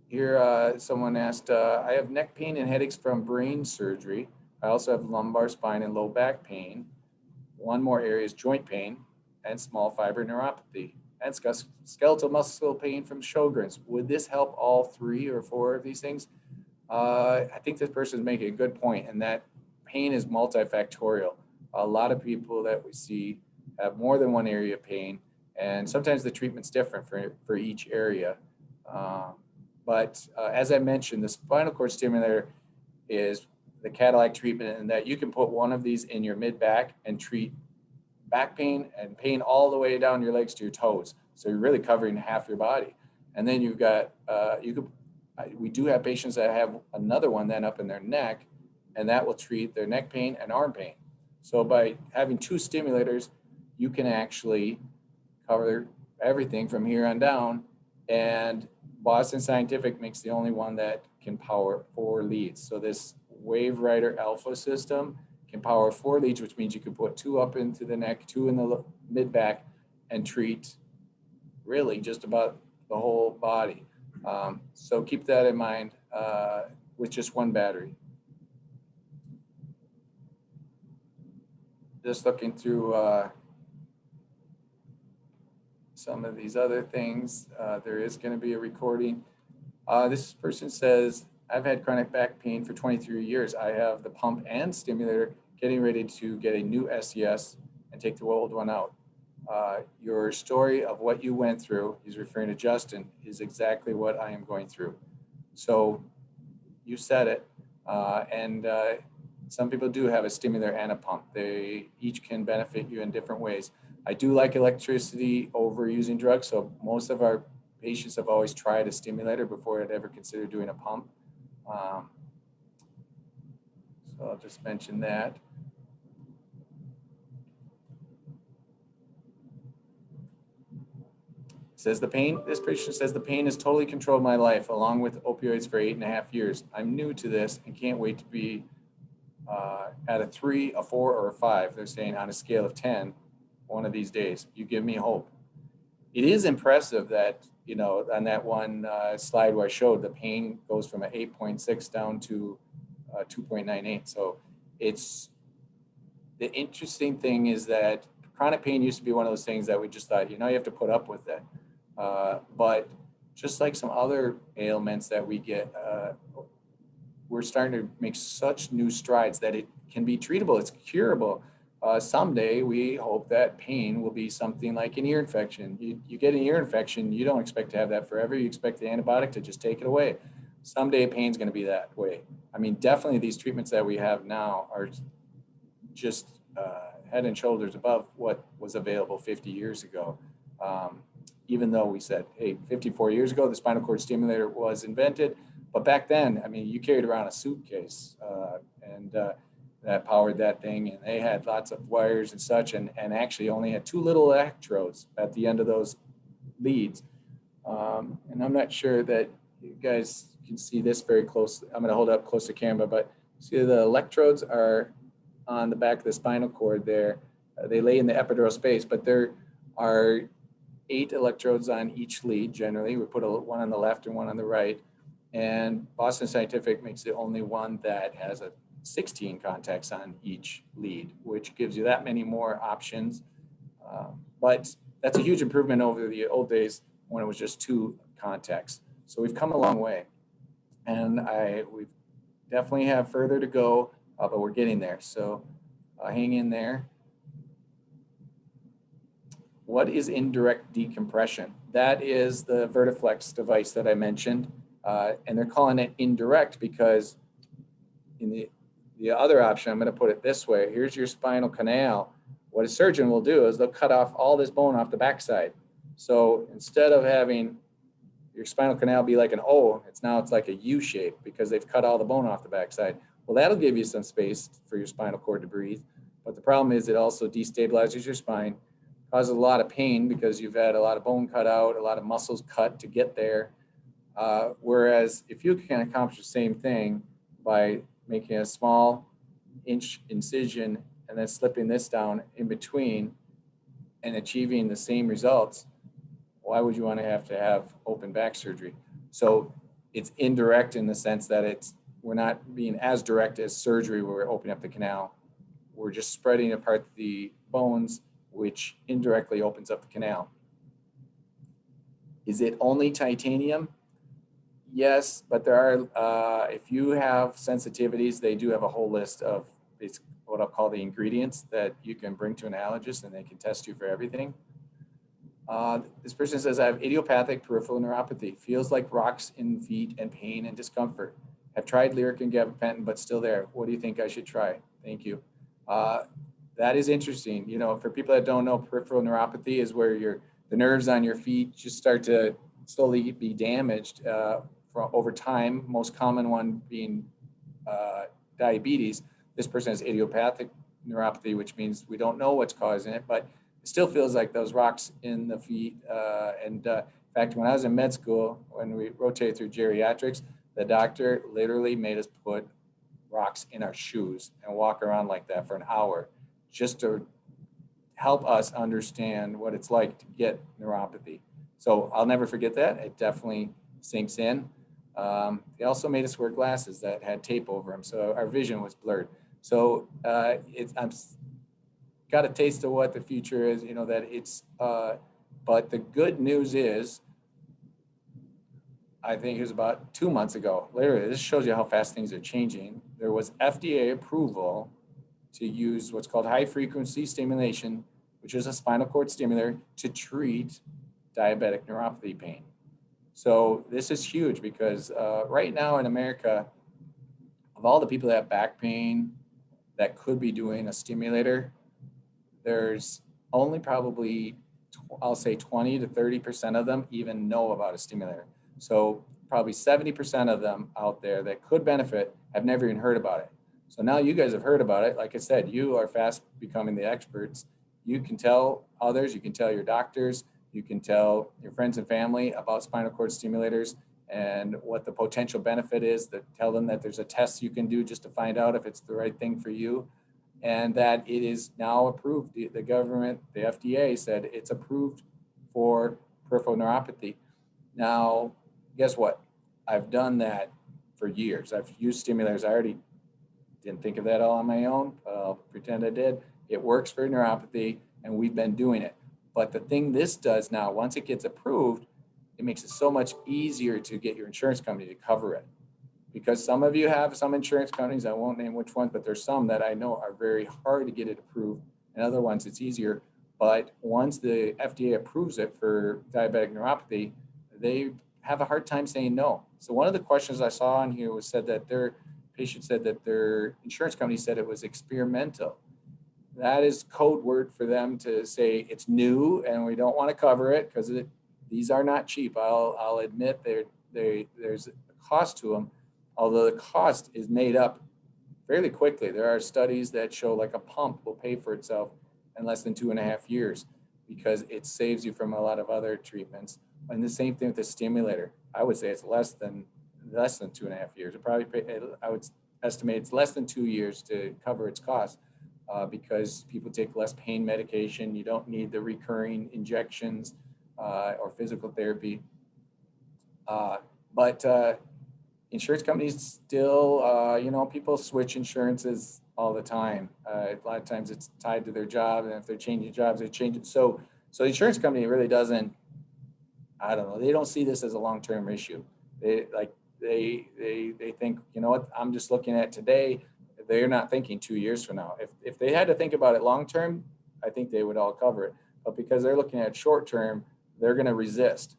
Speaker 1: here someone asked, I have neck pain and headaches from brain surgery. I also have lumbar spine and low back pain. One more area is joint pain and small fiber neuropathy and skeletal muscle pain from Sjogren's. Would this help all 3 or 4 of these things? I think this person is making a good point, and that pain is multifactorial. A lot of people that we see have more than one area of pain, and sometimes the treatment's different for each area. Um, but as I mentioned, the spinal cord stimulator is the Cadillac treatment, in that you can put one of these in your mid back and treat back pain and pain all the way down your legs to your toes. So you're really covering half your body. And then you've got, we do have patients that have another one then up in their neck, and that will treat their neck pain and arm pain. So by having two stimulators, you can actually cover everything from here on down. And Boston Scientific makes the only one that can power 4 leads. So this Wave Rider Alpha system can power 4 leads, which means you can put 2 up into the neck, 2 in the mid back, and treat really just about the whole body. So keep that in mind with just one battery. Just looking through some of these other things. There is going to be a recording. This person says, I've had chronic back pain for 23 years. I have the pump and stimulator, getting ready to get a new SCS and take the old one out. Your story of what you went through, he's referring to Justin, is exactly what I am going through. So you said it. And some people do have a stimulator and a pump. They each can benefit you in different ways. I do like electricity over using drugs. So most of our patients have always tried a stimulator before I'd ever consider doing a pump. So I'll just mention that. Says the pain, this patient says the pain has totally controlled my life along with opioids for 8.5 years. I'm new to this and can't wait to be at a 3, a 4, or a 5. They're saying on a scale of 10, one of these days. You give me hope. It is impressive that, you know, on that one slide where I showed, the pain goes from an 8.6 down to 2.98. So it's, the interesting thing is that chronic pain used to be one of those things that we just thought, you know, you have to put up with it. But just like some other ailments that we get, we're starting to make such new strides that it can be treatable. It's curable. Someday we hope that pain will be something like an ear infection. You get an ear infection, you don't expect to have that forever. You expect the antibiotic to just take it away. Someday pain's going to be that way. I mean, definitely these treatments that we have now are just head and shoulders above what was available 50 years ago. Even though we said, hey, 54 years ago, the spinal cord stimulator was invented. But back then, I mean, you carried around a suitcase and that powered that thing. And they had lots of wires and such, and actually only had 2 little electrodes at the end of those leads. And I'm not sure that you guys can see this very close. I'm going to hold up close to camera, but see the electrodes are on the back of the spinal cord there. They lay in the epidural space, but there are 8 electrodes on each lead. Generally, we put one on the left and one on the right. And Boston Scientific makes the only one that has a 16 contacts on each lead, which gives you that many more options. But that's a huge improvement over the old days when it was just 2 contacts. So we've come a long way, and we definitely have further to go, but we're getting there. So hang in there. What is indirect decompression? That is the Vertiflex device that I mentioned, and they're calling it indirect because in the other option, I'm going to put it this way. Here's your spinal canal. What a surgeon will do is they'll cut off all this bone off the backside. So instead of having your spinal canal be like an O, it's like a U shape because they've cut all the bone off the backside. Well, that'll give you some space for your spinal cord to breathe. But the problem is it also destabilizes your spine, causes a lot of pain because you've had a lot of bone cut out, a lot of muscles cut to get there. Whereas if you can accomplish the same thing by making a small inch incision and then slipping this down in between and achieving the same results, why would you want to have open back surgery? So it's indirect in the sense that we're not being as direct as surgery where we're opening up the canal. We're just spreading apart the bones, which indirectly opens up the canal. Is it only titanium? Yes, but there are, if you have sensitivities, they do have a whole list of, it's what I'll call the ingredients that you can bring to an allergist and they can test you for everything. This person says, I have idiopathic peripheral neuropathy. Feels like rocks in feet and pain and discomfort. Have tried Lyric and gabapentin, but still there. What do you think I should try? Thank you. That is interesting. You know, for people that don't know, peripheral neuropathy is where the nerves on your feet just start to slowly be damaged over time. Most common one being diabetes. This person has idiopathic neuropathy, which means we don't know what's causing it, but it still feels like those rocks in the feet. In fact, when I was in med school, when we rotated through geriatrics, the doctor literally made us put rocks in our shoes and walk around like that for an hour just to help us understand what it's like to get neuropathy. So I'll never forget that. It definitely sinks in. They also made us wear glasses that had tape over them, so our vision was blurred. So I'm got a taste of what the future is, you know, that it's, but the good news is, I think it was about 2 months ago, literally, this shows you how fast things are changing. There was FDA approval to use what's called high frequency stimulation, which is a spinal cord stimulator to treat diabetic neuropathy pain. So this is huge because right now in America, of all the people that have back pain that could be doing a stimulator, there's only probably, I'll say 20 to 30% of them even know about a stimulator. So probably 70% of them out there that could benefit have never even heard about it. So now you guys have heard about it. Like I said, you are fast becoming the experts. You can tell others, you can tell your doctors, you can tell your friends and family about spinal cord stimulators and what the potential benefit is. That tell them that there's a test you can do just to find out if it's the right thing for you, and that it is now approved. The government, the FDA said it's approved for peripheral neuropathy. Now, guess what? I've done that for years. I've used stimulators. I already didn't think of that all on my own. I'll pretend I did. It works for neuropathy, and we've been doing it. But the thing this does now, once it gets approved, it makes it so much easier to get your insurance company to cover it. Because some of you have some insurance companies, I won't name which ones, but there's some that I know are very hard to get it approved, and other ones it's easier. But once the FDA approves it for diabetic neuropathy, they have a hard time saying no. So one of the questions I saw on here was said that their patient said that their insurance company said it was experimental. That is code word for them to say it's new and we don't want to cover it because these are not cheap. I'll admit there's a cost to them, although the cost is made up fairly quickly. There are studies that show like a pump will pay for itself in less than 2.5 years because it saves you from a lot of other treatments. And the same thing with the stimulator. I would say it's less than 2.5 years. I would estimate it's less than 2 years to cover its cost because people take less pain medication. You don't need the recurring injections or physical therapy. But insurance companies still, people switch insurances all the time. A lot of times it's tied to their job, and if they're changing jobs, they change it. So the insurance company really doesn't, I don't know, they don't see this as a long-term issue. They think, you know what, I'm just looking at today. They're not thinking 2 years from now. If they had to think about it long-term, I think they would all cover it. But because they're looking at short-term, they're going to resist.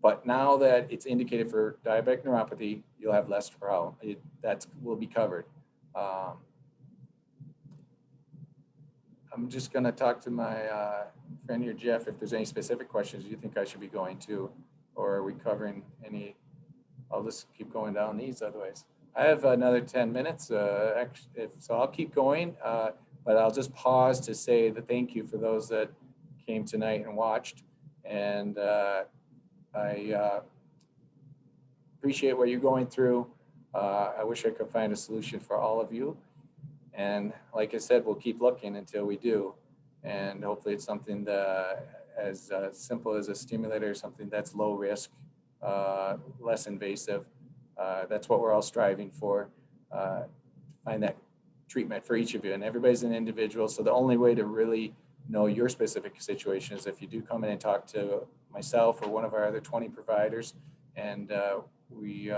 Speaker 1: But now that it's indicated for diabetic neuropathy, you'll have less problem. That will be covered. I'm just going to talk to my friend here, Jeff, if there's any specific questions you think I should be going to, or are we covering any? I'll just keep going down these otherwise. I have another 10 minutes, so I'll keep going, but I'll just pause to say the thank you for those that came tonight and watched. And I appreciate what you're going through. I wish I could find a solution for all of you. And like I said, we'll keep looking until we do. And hopefully it's something that as simple as a stimulator, something that's low risk, less invasive. That's what we're all striving for, find that treatment for each of you. And everybody's an individual. So the only way to really know your specific situation is if you do come in and talk to myself or one of our other 20 providers, and we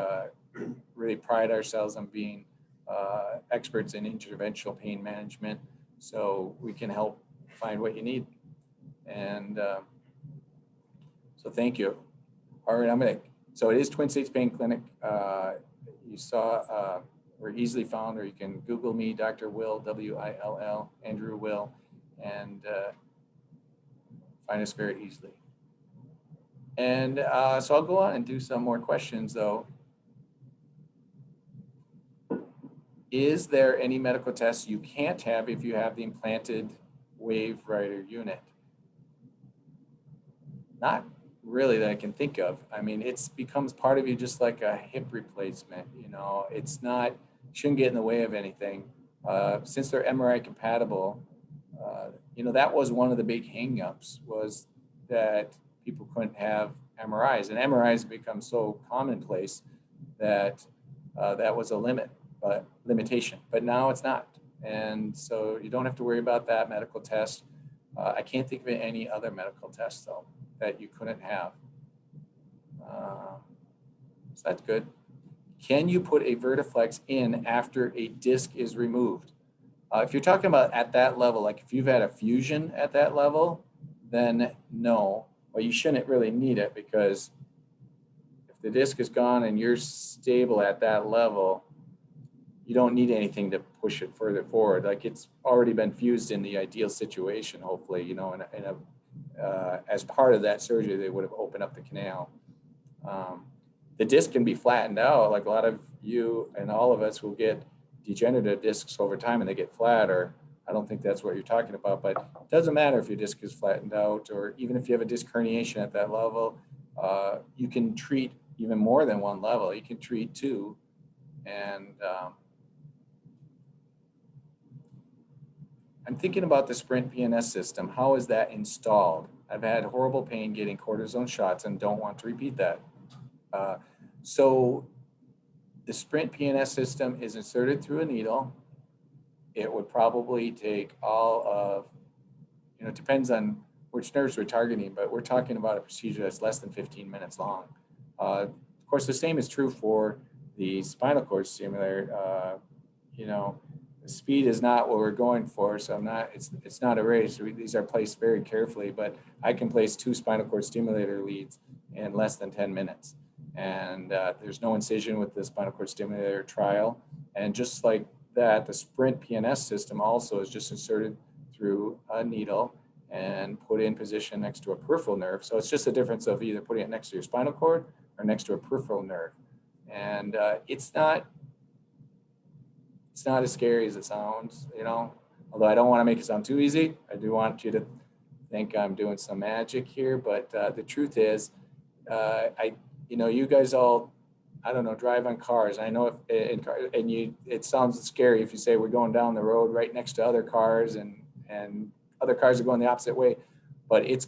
Speaker 1: really pride ourselves on being experts in interventional pain management, so we can help find what you need. And so thank you. All right, so it is Twin States Pain Clinic. You saw, we're easily found, or you can Google me, Dr. Will, W-I-L-L, Andrew Will, and find us very easily. And so I'll go on and do some more questions though. Is there any medical tests you can't have if you have the implanted WaveWriter unit? Not really that I can think of. I mean, it becomes part of you just like a hip replacement, you know, it's not, shouldn't get in the way of anything. Since they're MRI compatible, you know, that was one of the big hangups, was that people couldn't have MRIs, and MRIs have become so commonplace that that was a limitation, but now it's not. And so you don't have to worry about that medical test. I can't think of any other medical test though that you couldn't have. So that's good. Can you put a Vertiflex in after a disc is removed? If you're talking about at that level, like if you've had a fusion at that level, then no. Well, you shouldn't really need it, because if the disc is gone and you're stable at that level, you don't need anything to push it further forward. Like, it's already been fused in the ideal situation, hopefully, you know, as part of that surgery, they would have opened up the canal. The disc can be flattened out, like a lot of you and all of us will get degenerative discs over time and they get flatter. I don't think that's what you're talking about, but it doesn't matter if your disc is flattened out, or even if you have a disc herniation at that level, you can treat even more than one level. You can treat two. And I'm thinking about the Sprint PNS system. How is that installed? I've had horrible pain getting cortisone shots and don't want to repeat that. So the Sprint PNS system is inserted through a needle. It would probably take all of, you know, it depends on which nerves we're targeting, but we're talking about a procedure that's less than 15 minutes long. Of course, the same is true for the spinal cord stimulator. You know, the speed is not what we're going for, so it's not a race. These are placed very carefully, but I can place 2 spinal cord stimulator leads in less than 10 minutes. And there's no incision with the spinal cord stimulator trial. And just like that, the Sprint PNS system also is just inserted through a needle and put in position next to a peripheral nerve. So it's just a difference of either putting it next to your spinal cord or next to a peripheral nerve. And it's not as scary as it sounds, you know, although I don't want to make it sound too easy. I do want you to think I'm doing some magic here, but the truth is, you know, you guys all, I don't know, drive on cars. I know it sounds scary if you say we're going down the road right next to other cars and other cars are going the opposite way, but it's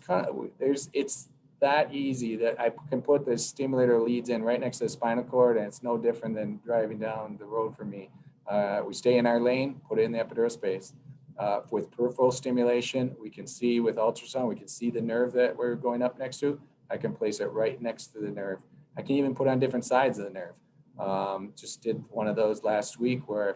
Speaker 1: it's that easy that I can put the stimulator leads in right next to the spinal cord, and it's no different than driving down the road for me. We stay in our lane, put it in the epidural space. With peripheral stimulation, we can see with ultrasound, we can see the nerve that we're going up next to. I can place it right next to the nerve. I can even put on different sides of the nerve. Just did one of those last week where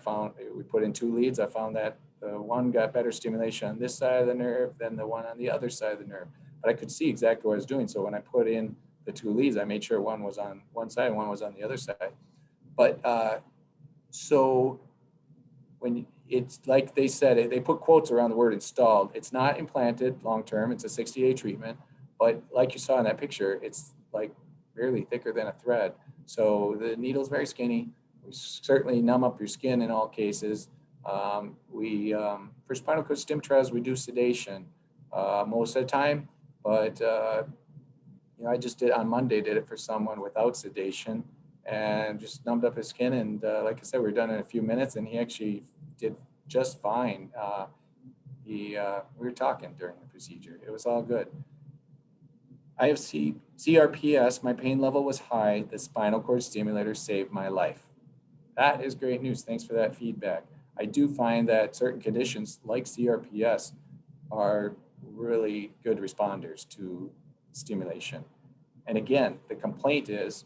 Speaker 1: we put in 2 leads. I found that the one got better stimulation on this side of the nerve than the one on the other side of the nerve. But I could see exactly what I was doing. So when I put in the 2 leads, I made sure one was on one side and one was on the other side. But so when it's like they said, they put quotes around the word installed. It's not implanted long-term. It's a 60-day treatment. But like you saw in that picture, it's like barely thicker than a thread. So the needle's very skinny. We certainly numb up your skin in all cases. For spinal cord stim trials, we do sedation most of the time. But you know, I just did it for someone without sedation and just numbed up his skin. And like I said, we were done in a few minutes, and he actually did just fine. We were talking during the procedure. It was all good. I have CRPS. My pain level was high. The spinal cord stimulator saved my life. That is great news. Thanks for that feedback. I do find that certain conditions like CRPS are really good responders to stimulation. And again, the complaint is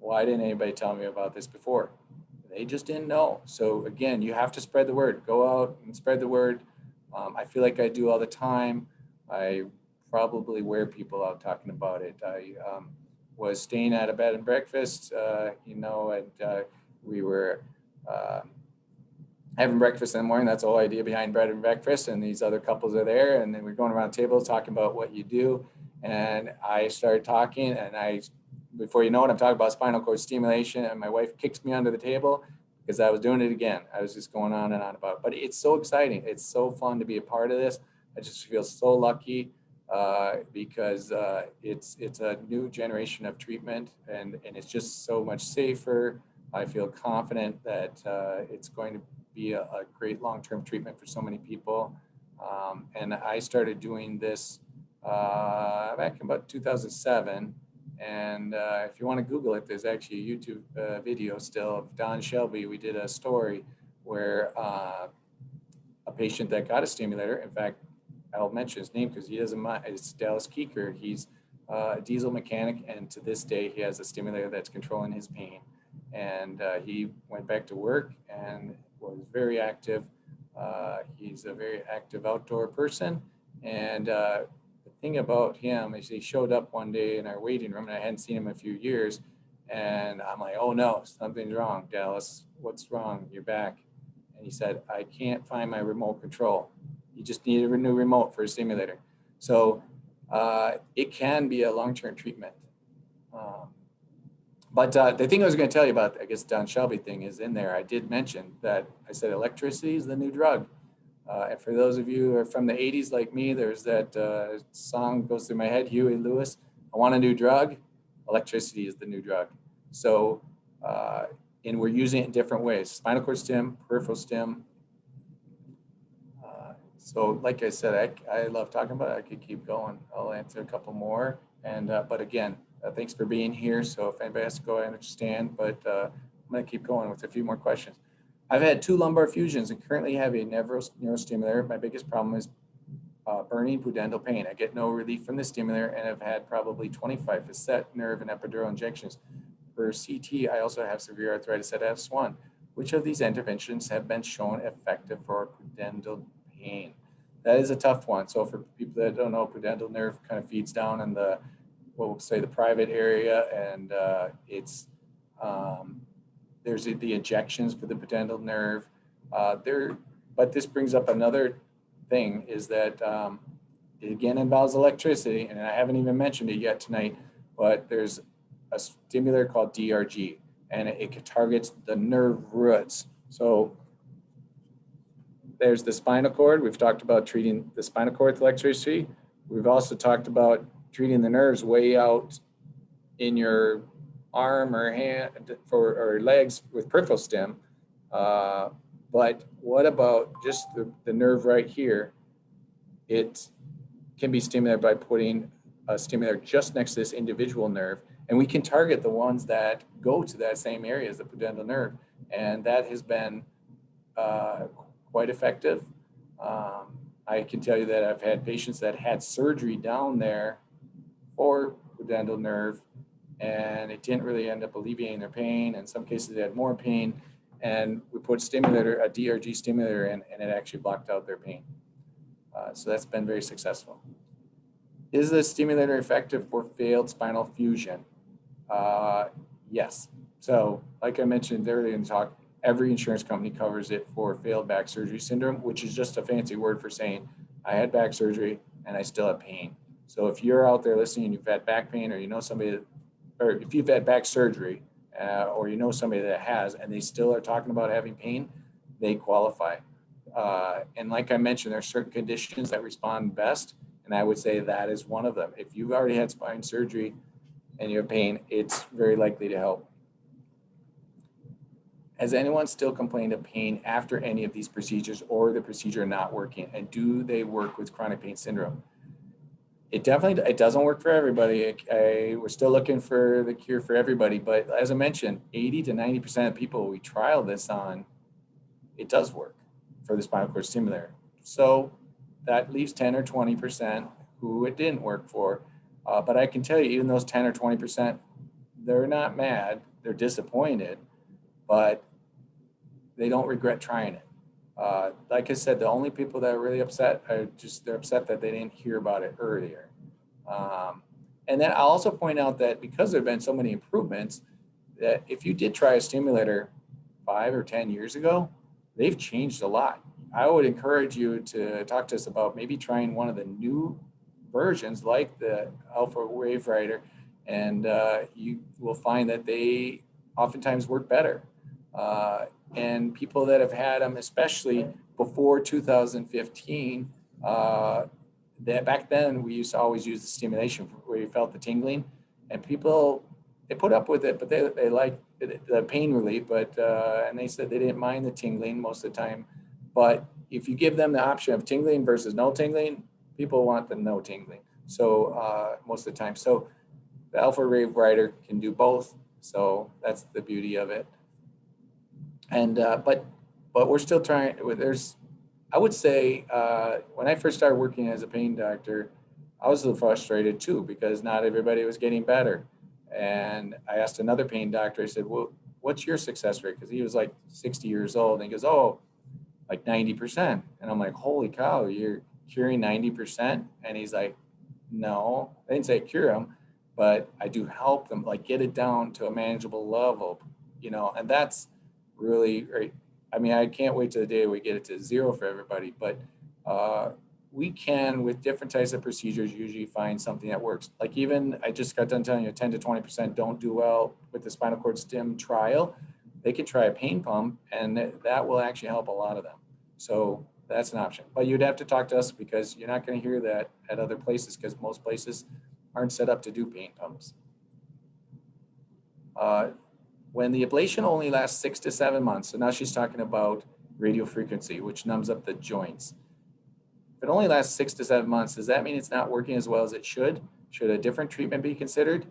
Speaker 1: Why didn't anybody tell me about this before? They just didn't know. So again, you have to spread the word. Go out and spread the word. I feel like I do all the time. I probably wear people out talking about it. I was staying at a bed and breakfast, and we were having breakfast in the morning. That's the whole idea behind bread and breakfast. And these other couples are there, and then we're going around the table talking about what you do. And I started talking, and before you know it, I'm talking about spinal cord stimulation, and my wife kicks me under the table because I was doing it again. I was just going on and on about it. But it's so exciting. It's so fun to be a part of this. I just feel so lucky because it's a new generation of treatment, and it's just so much safer. I feel confident that it's going to be a great long-term treatment for so many people. And I started doing this back in about 2007. And if you want to Google it, there's actually a YouTube video still of Don Shelby. We did a story where a patient that got a stimulator, in fact, I'll mention his name because he doesn't mind, it's Dallas Keeker. He's a diesel mechanic, and to this day, he has a stimulator that's controlling his pain. And he went back to work and was very active. He's a very active outdoor person. And the thing about him is he showed up one day in our waiting room, and I hadn't seen him in a few years. And I'm like, oh no, something's wrong, Dallas. What's wrong? You're back. And he said, I can't find my remote control. You just need a new remote for a stimulator. So it can be a long-term treatment. But the thing I was going to tell you about, I guess, Don Shelby thing is in there. I did mention that I said electricity is the new drug. And for those of you who are from the 80s like me, there's that song goes through my head, Huey Lewis, I want a new drug. Electricity is the new drug. So, and we're using it in different ways. Spinal cord stim, peripheral stim. So like I said, I love talking about it. I could keep going. I'll answer a couple more. And but again, thanks for being here. So if anybody has to go, I understand. But I'm going to keep going with a few more questions. I've had 2 lumbar fusions and currently have a neurostimulator. My biggest problem is burning pudendal pain. I get no relief from the stimulator, and I've had probably 25 facet, nerve, and epidural injections. For CT, I also have severe arthritis at S1. Which of these interventions have been shown effective for pudendal pain? That is a tough one. So for people that don't know, pudendal nerve kind of feeds down in the, we'll say the private area, and there's the injections for the pudendal nerve. But this brings up another thing is that it again involves electricity, and I haven't even mentioned it yet tonight, but there's a stimulator called DRG, and it targets the nerve roots. So there's the spinal cord. We've talked about treating the spinal cord with electricity. We've also talked about treating the nerves way out in your arm or hand or legs with peripheral stim. But what about just the nerve right here? It can be stimulated by putting a stimulator just next to this individual nerve. And we can target the ones that go to that same area as the pudendal nerve. And that has been quite effective. I can tell you that I've had patients that had surgery down there for pudendal nerve, and it didn't really end up alleviating their pain. In some cases, they had more pain, and we put a DRG stimulator in, and it actually blocked out their pain. So that's been very successful. Is the stimulator effective for failed spinal fusion? Yes. So like I mentioned earlier in the talk, every insurance company covers it for failed back surgery syndrome, which is just a fancy word for saying I had back surgery and I still have pain. So if you're out there listening and you've had back pain, or you know somebody that, or if you've had back surgery or you know somebody that has and they still are talking about having pain, they qualify. And like I mentioned, there are certain conditions that respond best, and I would say that is one of them. If you've already had spine surgery and you have pain, it's very likely to help. Has anyone still complained of pain after any of these procedures or the procedure not working? And do they work with chronic pain syndrome? It doesn't work for everybody. We're still looking for the cure for everybody. But as I mentioned, 80 to 90% of people we trial this on, it does work for the spinal cord stimulator. So that leaves 10 or 20% who it didn't work for. But I can tell you, even those 10 or 20%, they're not mad, they're disappointed, but they don't regret trying it. Like I said, the only people that are really upset are just they're upset that they didn't hear about it earlier. Um, and then I'll also point out that because there have been so many improvements, that if you did try a stimulator 5 or 10 years ago, they've changed a lot. I would encourage you to talk to us about maybe trying one of the new versions like the Alpha Wave Rider, and you will find that they oftentimes work better. And people that have had them, especially before 2015, that back then we used to always use the stimulation where you felt the tingling, and people they put up with it, but they like the pain relief, but and they said they didn't mind the tingling most of the time. But if you give them the option of tingling versus no tingling, people want the no tingling. So most of the time, so the Alpha Wave Rider can do both. So that's the beauty of it. And but we're still trying. There's, I would say, when I first started working as a pain doctor, I was a little frustrated too because not everybody was getting better. And I asked another pain doctor. I said, "Well, what's your success rate?" Because he was like 60 years old, and he goes, "Oh, like 90%." And I'm like, "Holy cow, you're curing 90%?" And he's like, "No, I didn't say cure them, but I do help them like get it down to a manageable level, you know." And that's really great. I mean, I can't wait till the day we get it to zero for everybody, but we can, with different types of procedures, usually find something that works. Like even, I just got done telling you 10 to 20% don't do well with the spinal cord stim trial. They can try a pain pump and that will actually help a lot of them. So that's an option, but you'd have to talk to us because you're not going to hear that at other places because most places aren't set up to do pain pumps. When the ablation only lasts 6 to 7 months, so now she's talking about radio frequency, which numbs up the joints. If it only lasts 6 to 7 months, does that mean it's not working as well as it should? Should a different treatment be considered?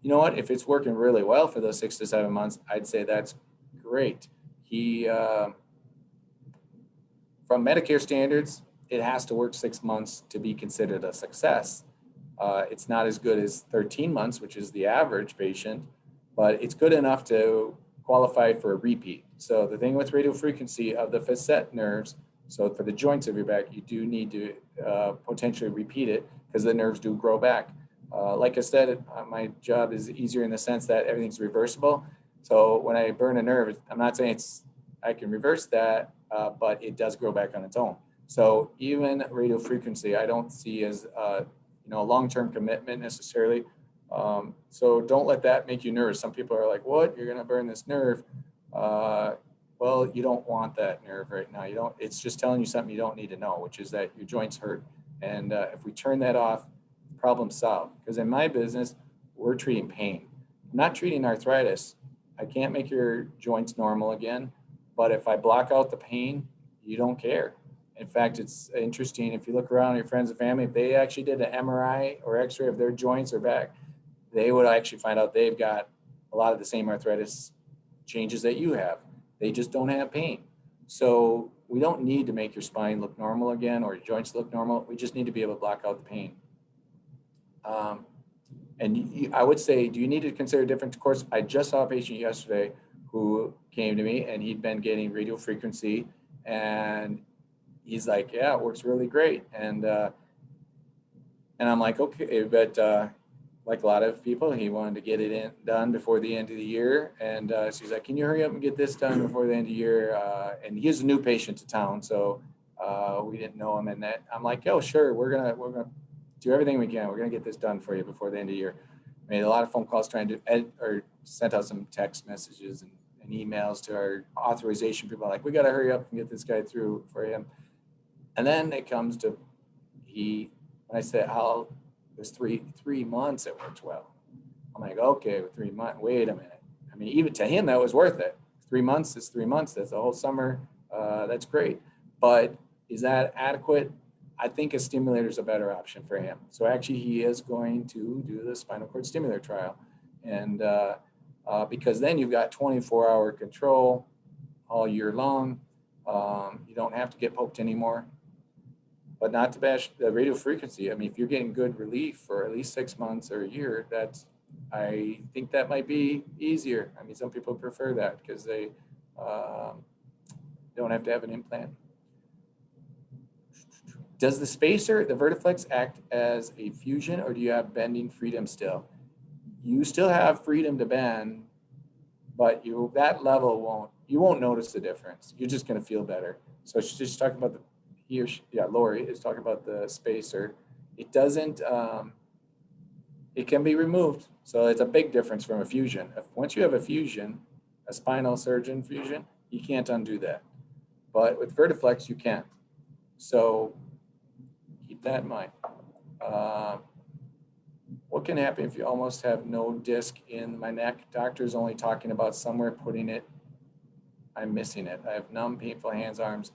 Speaker 1: You know what? If it's working really well for those 6 to 7 months, I'd say that's great. From Medicare standards, it has to work 6 months to be considered a success. It's not as good as 13 months, which is the average patient, but it's good enough to qualify for a repeat. So the thing with radio frequency of the facet nerves, so for the joints of your back, you do need to potentially repeat it because the nerves do grow back. Like I said, my job is easier in the sense that everything's reversible. So when I burn a nerve, I'm not saying I can reverse that, but it does grow back on its own. So even radio frequency, I don't see as a long-term commitment necessarily. So don't let that make you nervous. Some people are like, "What? You're going to burn this nerve?" Well, you don't want that nerve right now. You don't. It's just telling you something you don't need to know, which is that your joints hurt. And if we turn that off, problem solved. Because in my business, we're treating pain. I'm not treating arthritis. I can't make your joints normal again. But if I block out the pain, you don't care. In fact, it's interesting if you look around your friends and family, if they actually did an MRI or X-ray of their joints or back, they would actually find out they've got a lot of the same arthritis changes that you have. They just don't have pain. So we don't need to make your spine look normal again or your joints look normal. We just need to be able to block out the pain. I would say, do you need to consider a different course? I just saw a patient yesterday who came to me and he'd been getting radio frequency and he's like, "Yeah, it works really great." And I'm like, "Okay," but like a lot of people, he wanted to get it done before the end of the year. And so he's like, "Can you hurry up and get this done before the end of the year?" And he's a new patient to town, so we didn't know him. And that I'm like, "Oh, sure, we're gonna do everything we can. We're gonna get this done for you before the end of the year." Made a lot of phone calls trying to or sent out some text messages and emails to our authorization people like, "We got to hurry up and get this guy through for him." And then it comes to when I said, "How?" There's three months it works well. I'm like, "Okay, 3 months. Wait a minute." I mean, even to him, that was worth it. 3 months is 3 months. That's the whole summer. That's great. But is that adequate? I think a stimulator is a better option for him. So actually, he is going to do the spinal cord stimulator trial, and because then you've got 24-hour control all year long. You don't have to get poked anymore. But not to bash the radio frequency. I mean, if you're getting good relief for at least 6 months or a year, that's I think that might be easier. I mean, some people prefer that because they don't have to have an implant. Does the spacer, the Vertiflex, act as a fusion, or do you have bending freedom still? You still have freedom to bend, but that level you won't notice the difference. You're just going to feel better. So she's just talking about Lori is talking about the spacer. It doesn't, it can be removed. So it's a big difference from a fusion. Once you have a fusion, a spinal surgeon fusion, you can't undo that. But with Vertiflex, you can. So keep that in mind. What can happen if you almost have no disc in my neck? Doctor's only talking about somewhere putting it. I'm missing it. I have numb, painful hands, arms.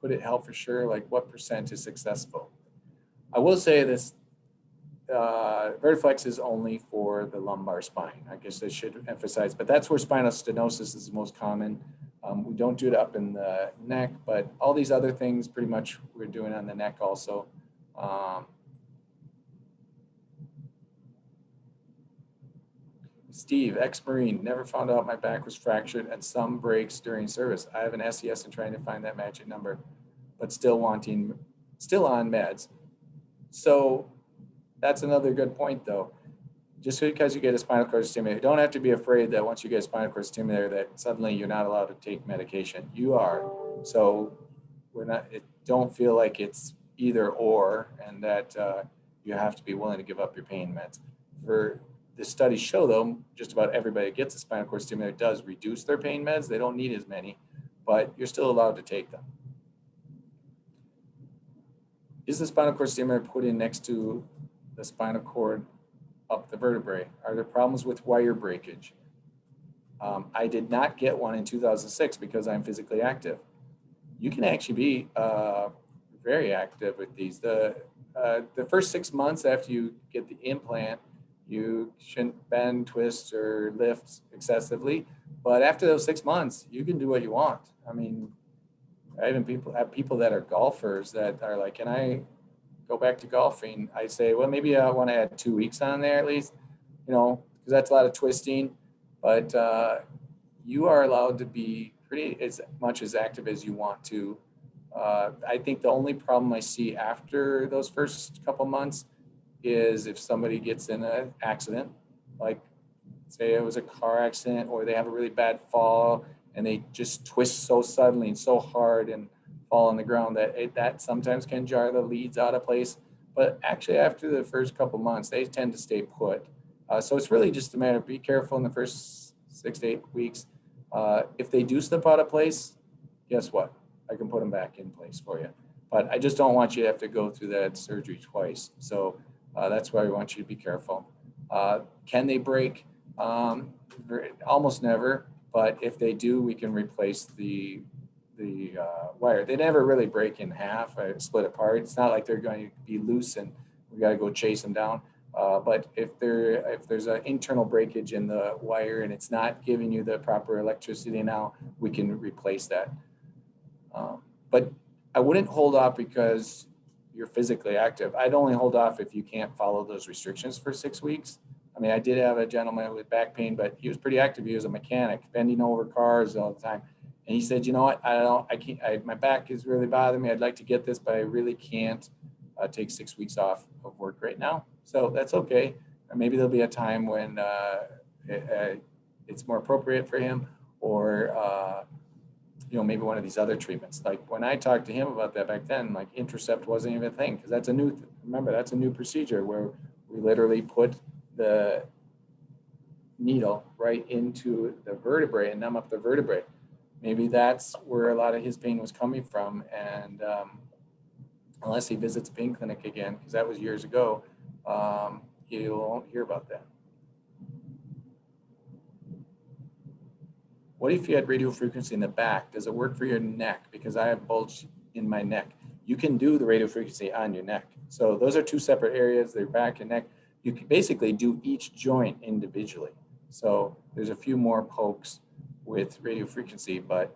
Speaker 1: Could it help for sure? Like what % is successful? I will say this, Vertiflex is only for the lumbar spine. I guess I should emphasize, but that's where spinal stenosis is the most common. We don't do it up in the neck, but all these other things pretty much we're doing on the neck also. Steve, ex-Marine, never found out my back was fractured and some breaks during service. I have an SES and trying to find that magic number, but still on meds. So that's another good point though. Just because you get a spinal cord stimulator, you don't have to be afraid that once you get a spinal cord stimulator that suddenly you're not allowed to take medication. You are. So don't feel like it's either or and that you have to be willing to give up your pain meds. The studies show though, just about everybody that gets a spinal cord stimulator does reduce their pain meds. They don't need as many, but you're still allowed to take them. Is the spinal cord stimulator put in next to the spinal cord up the vertebrae? Are there problems with wire breakage? I did not get one in 2006 because I'm physically active. You can actually be very active with these. The first 6 months after you get the implant, you shouldn't bend, twist, or lift excessively. But after those 6 months, you can do what you want. I mean, I even have people that are golfers that are like, can I go back to golfing? I say, well, maybe I want to add 2 weeks on there at least, because that's a lot of twisting. But you are allowed to be pretty as much as active as you want to. I think the only problem I see after those first couple months is if somebody gets in an accident, like say it was a car accident or they have a really bad fall and they just twist so suddenly and so hard and fall on the ground that sometimes can jar the leads out of place. But actually after the first couple months, they tend to stay put. So it's really just a matter of be careful in the first 6 to 8 weeks. If they do slip out of place, guess what? I can put them back in place for you. But I just don't want you to have to go through that surgery twice. So that's why we want you to be careful. Can they break? Almost never, but if they do, we can replace the wire. They never really break in half or split apart. It's not like they're going to be loose and we got to go chase them down. But if there's an internal breakage in the wire and it's not giving you the proper electricity now, we can replace that. But I wouldn't hold off because you're physically active. I'd only hold off if you can't follow those restrictions for 6 weeks. I mean, I did have a gentleman with back pain, but he was pretty active. He was a mechanic, bending over cars all the time. And he said, you know what, I can't, my back is really bothering me. I'd like to get this, but I really can't take 6 weeks off of work right now. So that's okay. Or maybe there'll be a time when it's more appropriate for him, or maybe one of these other treatments. Like when I talked to him about that back then, like Intercept wasn't even a thing because that's a new, remember, that's a new procedure where we literally put the needle right into the vertebrae and numb up the vertebrae. Maybe that's where a lot of his pain was coming from. And unless he visits a pain clinic again, because that was years ago, you won't hear about that. What if you had radio frequency in the back? Does it work for your neck? Because I have bulge in my neck. You can do the radio frequency on your neck. So those are two separate areas, their back and neck. You can basically do each joint individually. So there's a few more pokes with radio frequency, but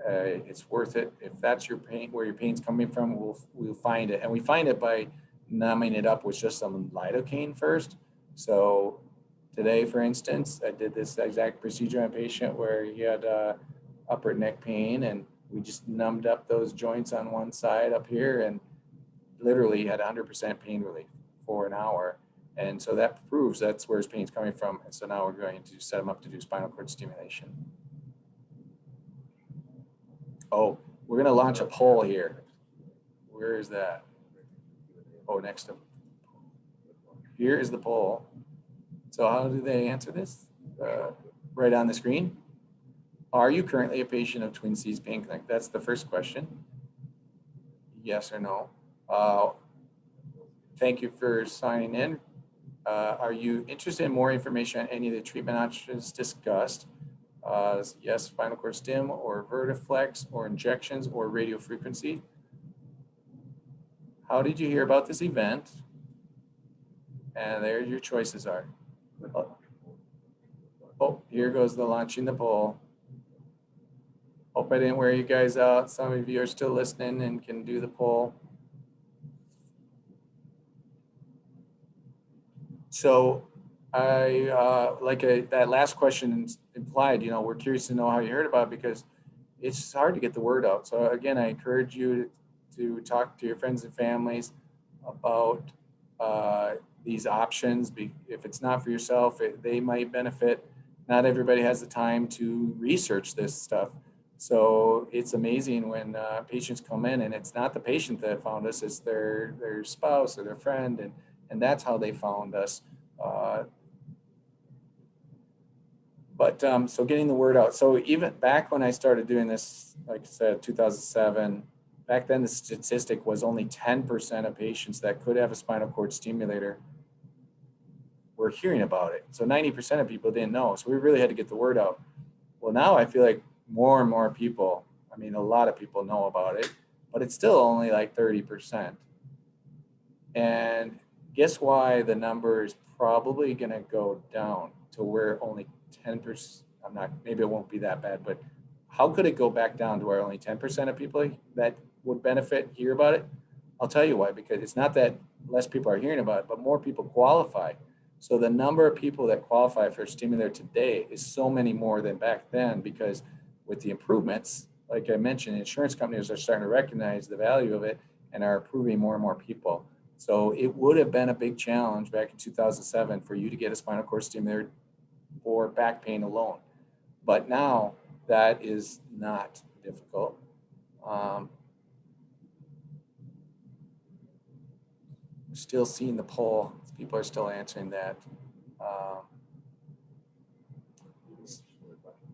Speaker 1: it's worth it. If that's your pain, where your pain's coming from, we'll find it. And we find it by numbing it up with just some lidocaine first. So Today, for instance, I did this exact procedure on a patient where he had upper neck pain, and we just numbed up those joints on one side up here and literally had 100% pain relief for an hour. And so that proves that's where his pain's coming from. And so now we're going to set him up to do spinal cord stimulation. Oh, we're going to launch a poll here. Where is that? Oh, next to. Here is the poll. So how do they answer this? Right on the screen. Are you currently a patient of Twin Cities Pain Clinic? That's the first question. Yes or no. Thank you for signing in. Are you interested in more information on any of the treatment options discussed? Yes, spinal cord stim or Vertiflex or injections or radio frequency. How did you hear about this event? And there your choices are. Oh, here goes the launching the poll. Hope I didn't wear you guys out. Some of you are still listening and can do the poll. So that last question implied, we're curious to know how you heard about it because it's hard to get the word out. So again, I encourage you to talk to your friends and families about these options. If it's not for yourself, they might benefit. Not everybody has the time to research this stuff. So it's amazing when patients come in and it's not the patient that found us, it's their spouse or their friend, and that's how they found us. So getting the word out. So even back when I started doing this, like I said, 2007, back then the statistic was only 10% of patients that could have a spinal cord stimulator were hearing about it. So 90% of people didn't know. So we really had to get the word out. Well, now I feel like more and more people, a lot of people know about it, but it's still only like 30%. And guess why the number is probably going to go down to where only 10%, maybe it won't be that bad, but how could it go back down to where only 10% of people that would benefit hear about it? I'll tell you why, because it's not that less people are hearing about it, but more people qualify. So the number of people that qualify for a stimulator today is so many more than back then, because with the improvements, like I mentioned, insurance companies are starting to recognize the value of it and are approving more and more people. So it would have been a big challenge back in 2007 for you to get a spinal cord stimulator for back pain alone. But now that is not difficult. Still seeing the poll. People are still answering that.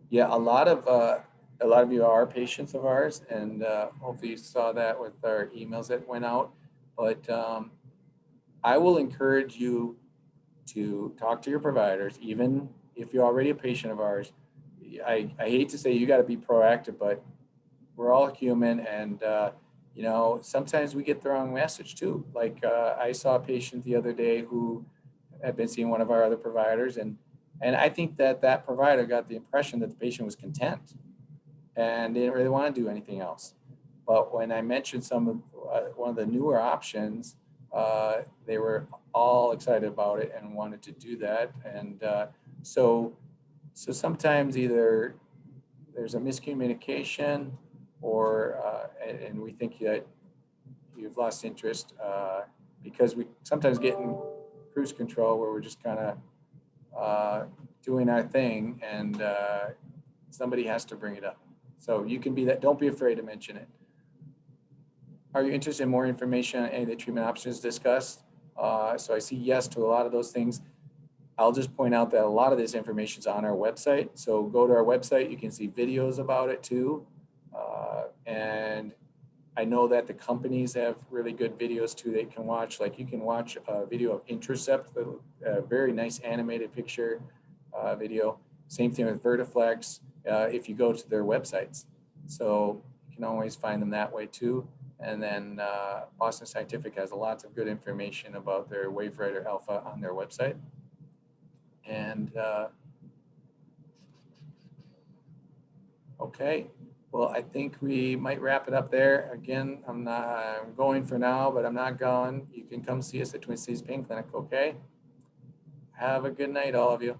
Speaker 1: Yeah, a lot of you are patients of ours, and hopefully you saw that with our emails that went out. But I will encourage you to talk to your providers, even if you're already a patient of ours. I hate to say you got to be proactive, but we're all human, and sometimes we get the wrong message too. Like I saw a patient the other day who had been seeing one of our other providers, and I think that provider got the impression that the patient was content and didn't really want to do anything else. But when I mentioned one of the newer options, they were all excited about it and wanted to do that. And so sometimes either there's a miscommunication, or and we think that you've lost interest because we sometimes get in cruise control where we're just kind of doing our thing, and somebody has to bring it up. So you can be that. Don't be afraid to mention it. Are you interested in more information on any of the treatment options discussed? So I see yes to a lot of those things. I'll just point out that a lot of this information is on our website. So go to our website. You can see videos about it too. And I know that the companies have really good videos too they can watch. Like you can watch a video of Intercept, a very nice animated picture video. Same thing with Vertiflex if you go to their websites. So you can always find them that way too. And then Boston Scientific has lots of good information about their WaveWriter Alpha on their website. And okay, well, I think we might wrap it up there. Again, I'm going for now, but I'm not going. You can come see us at Twin Cities Pain Clinic, okay? Have a good night, all of you.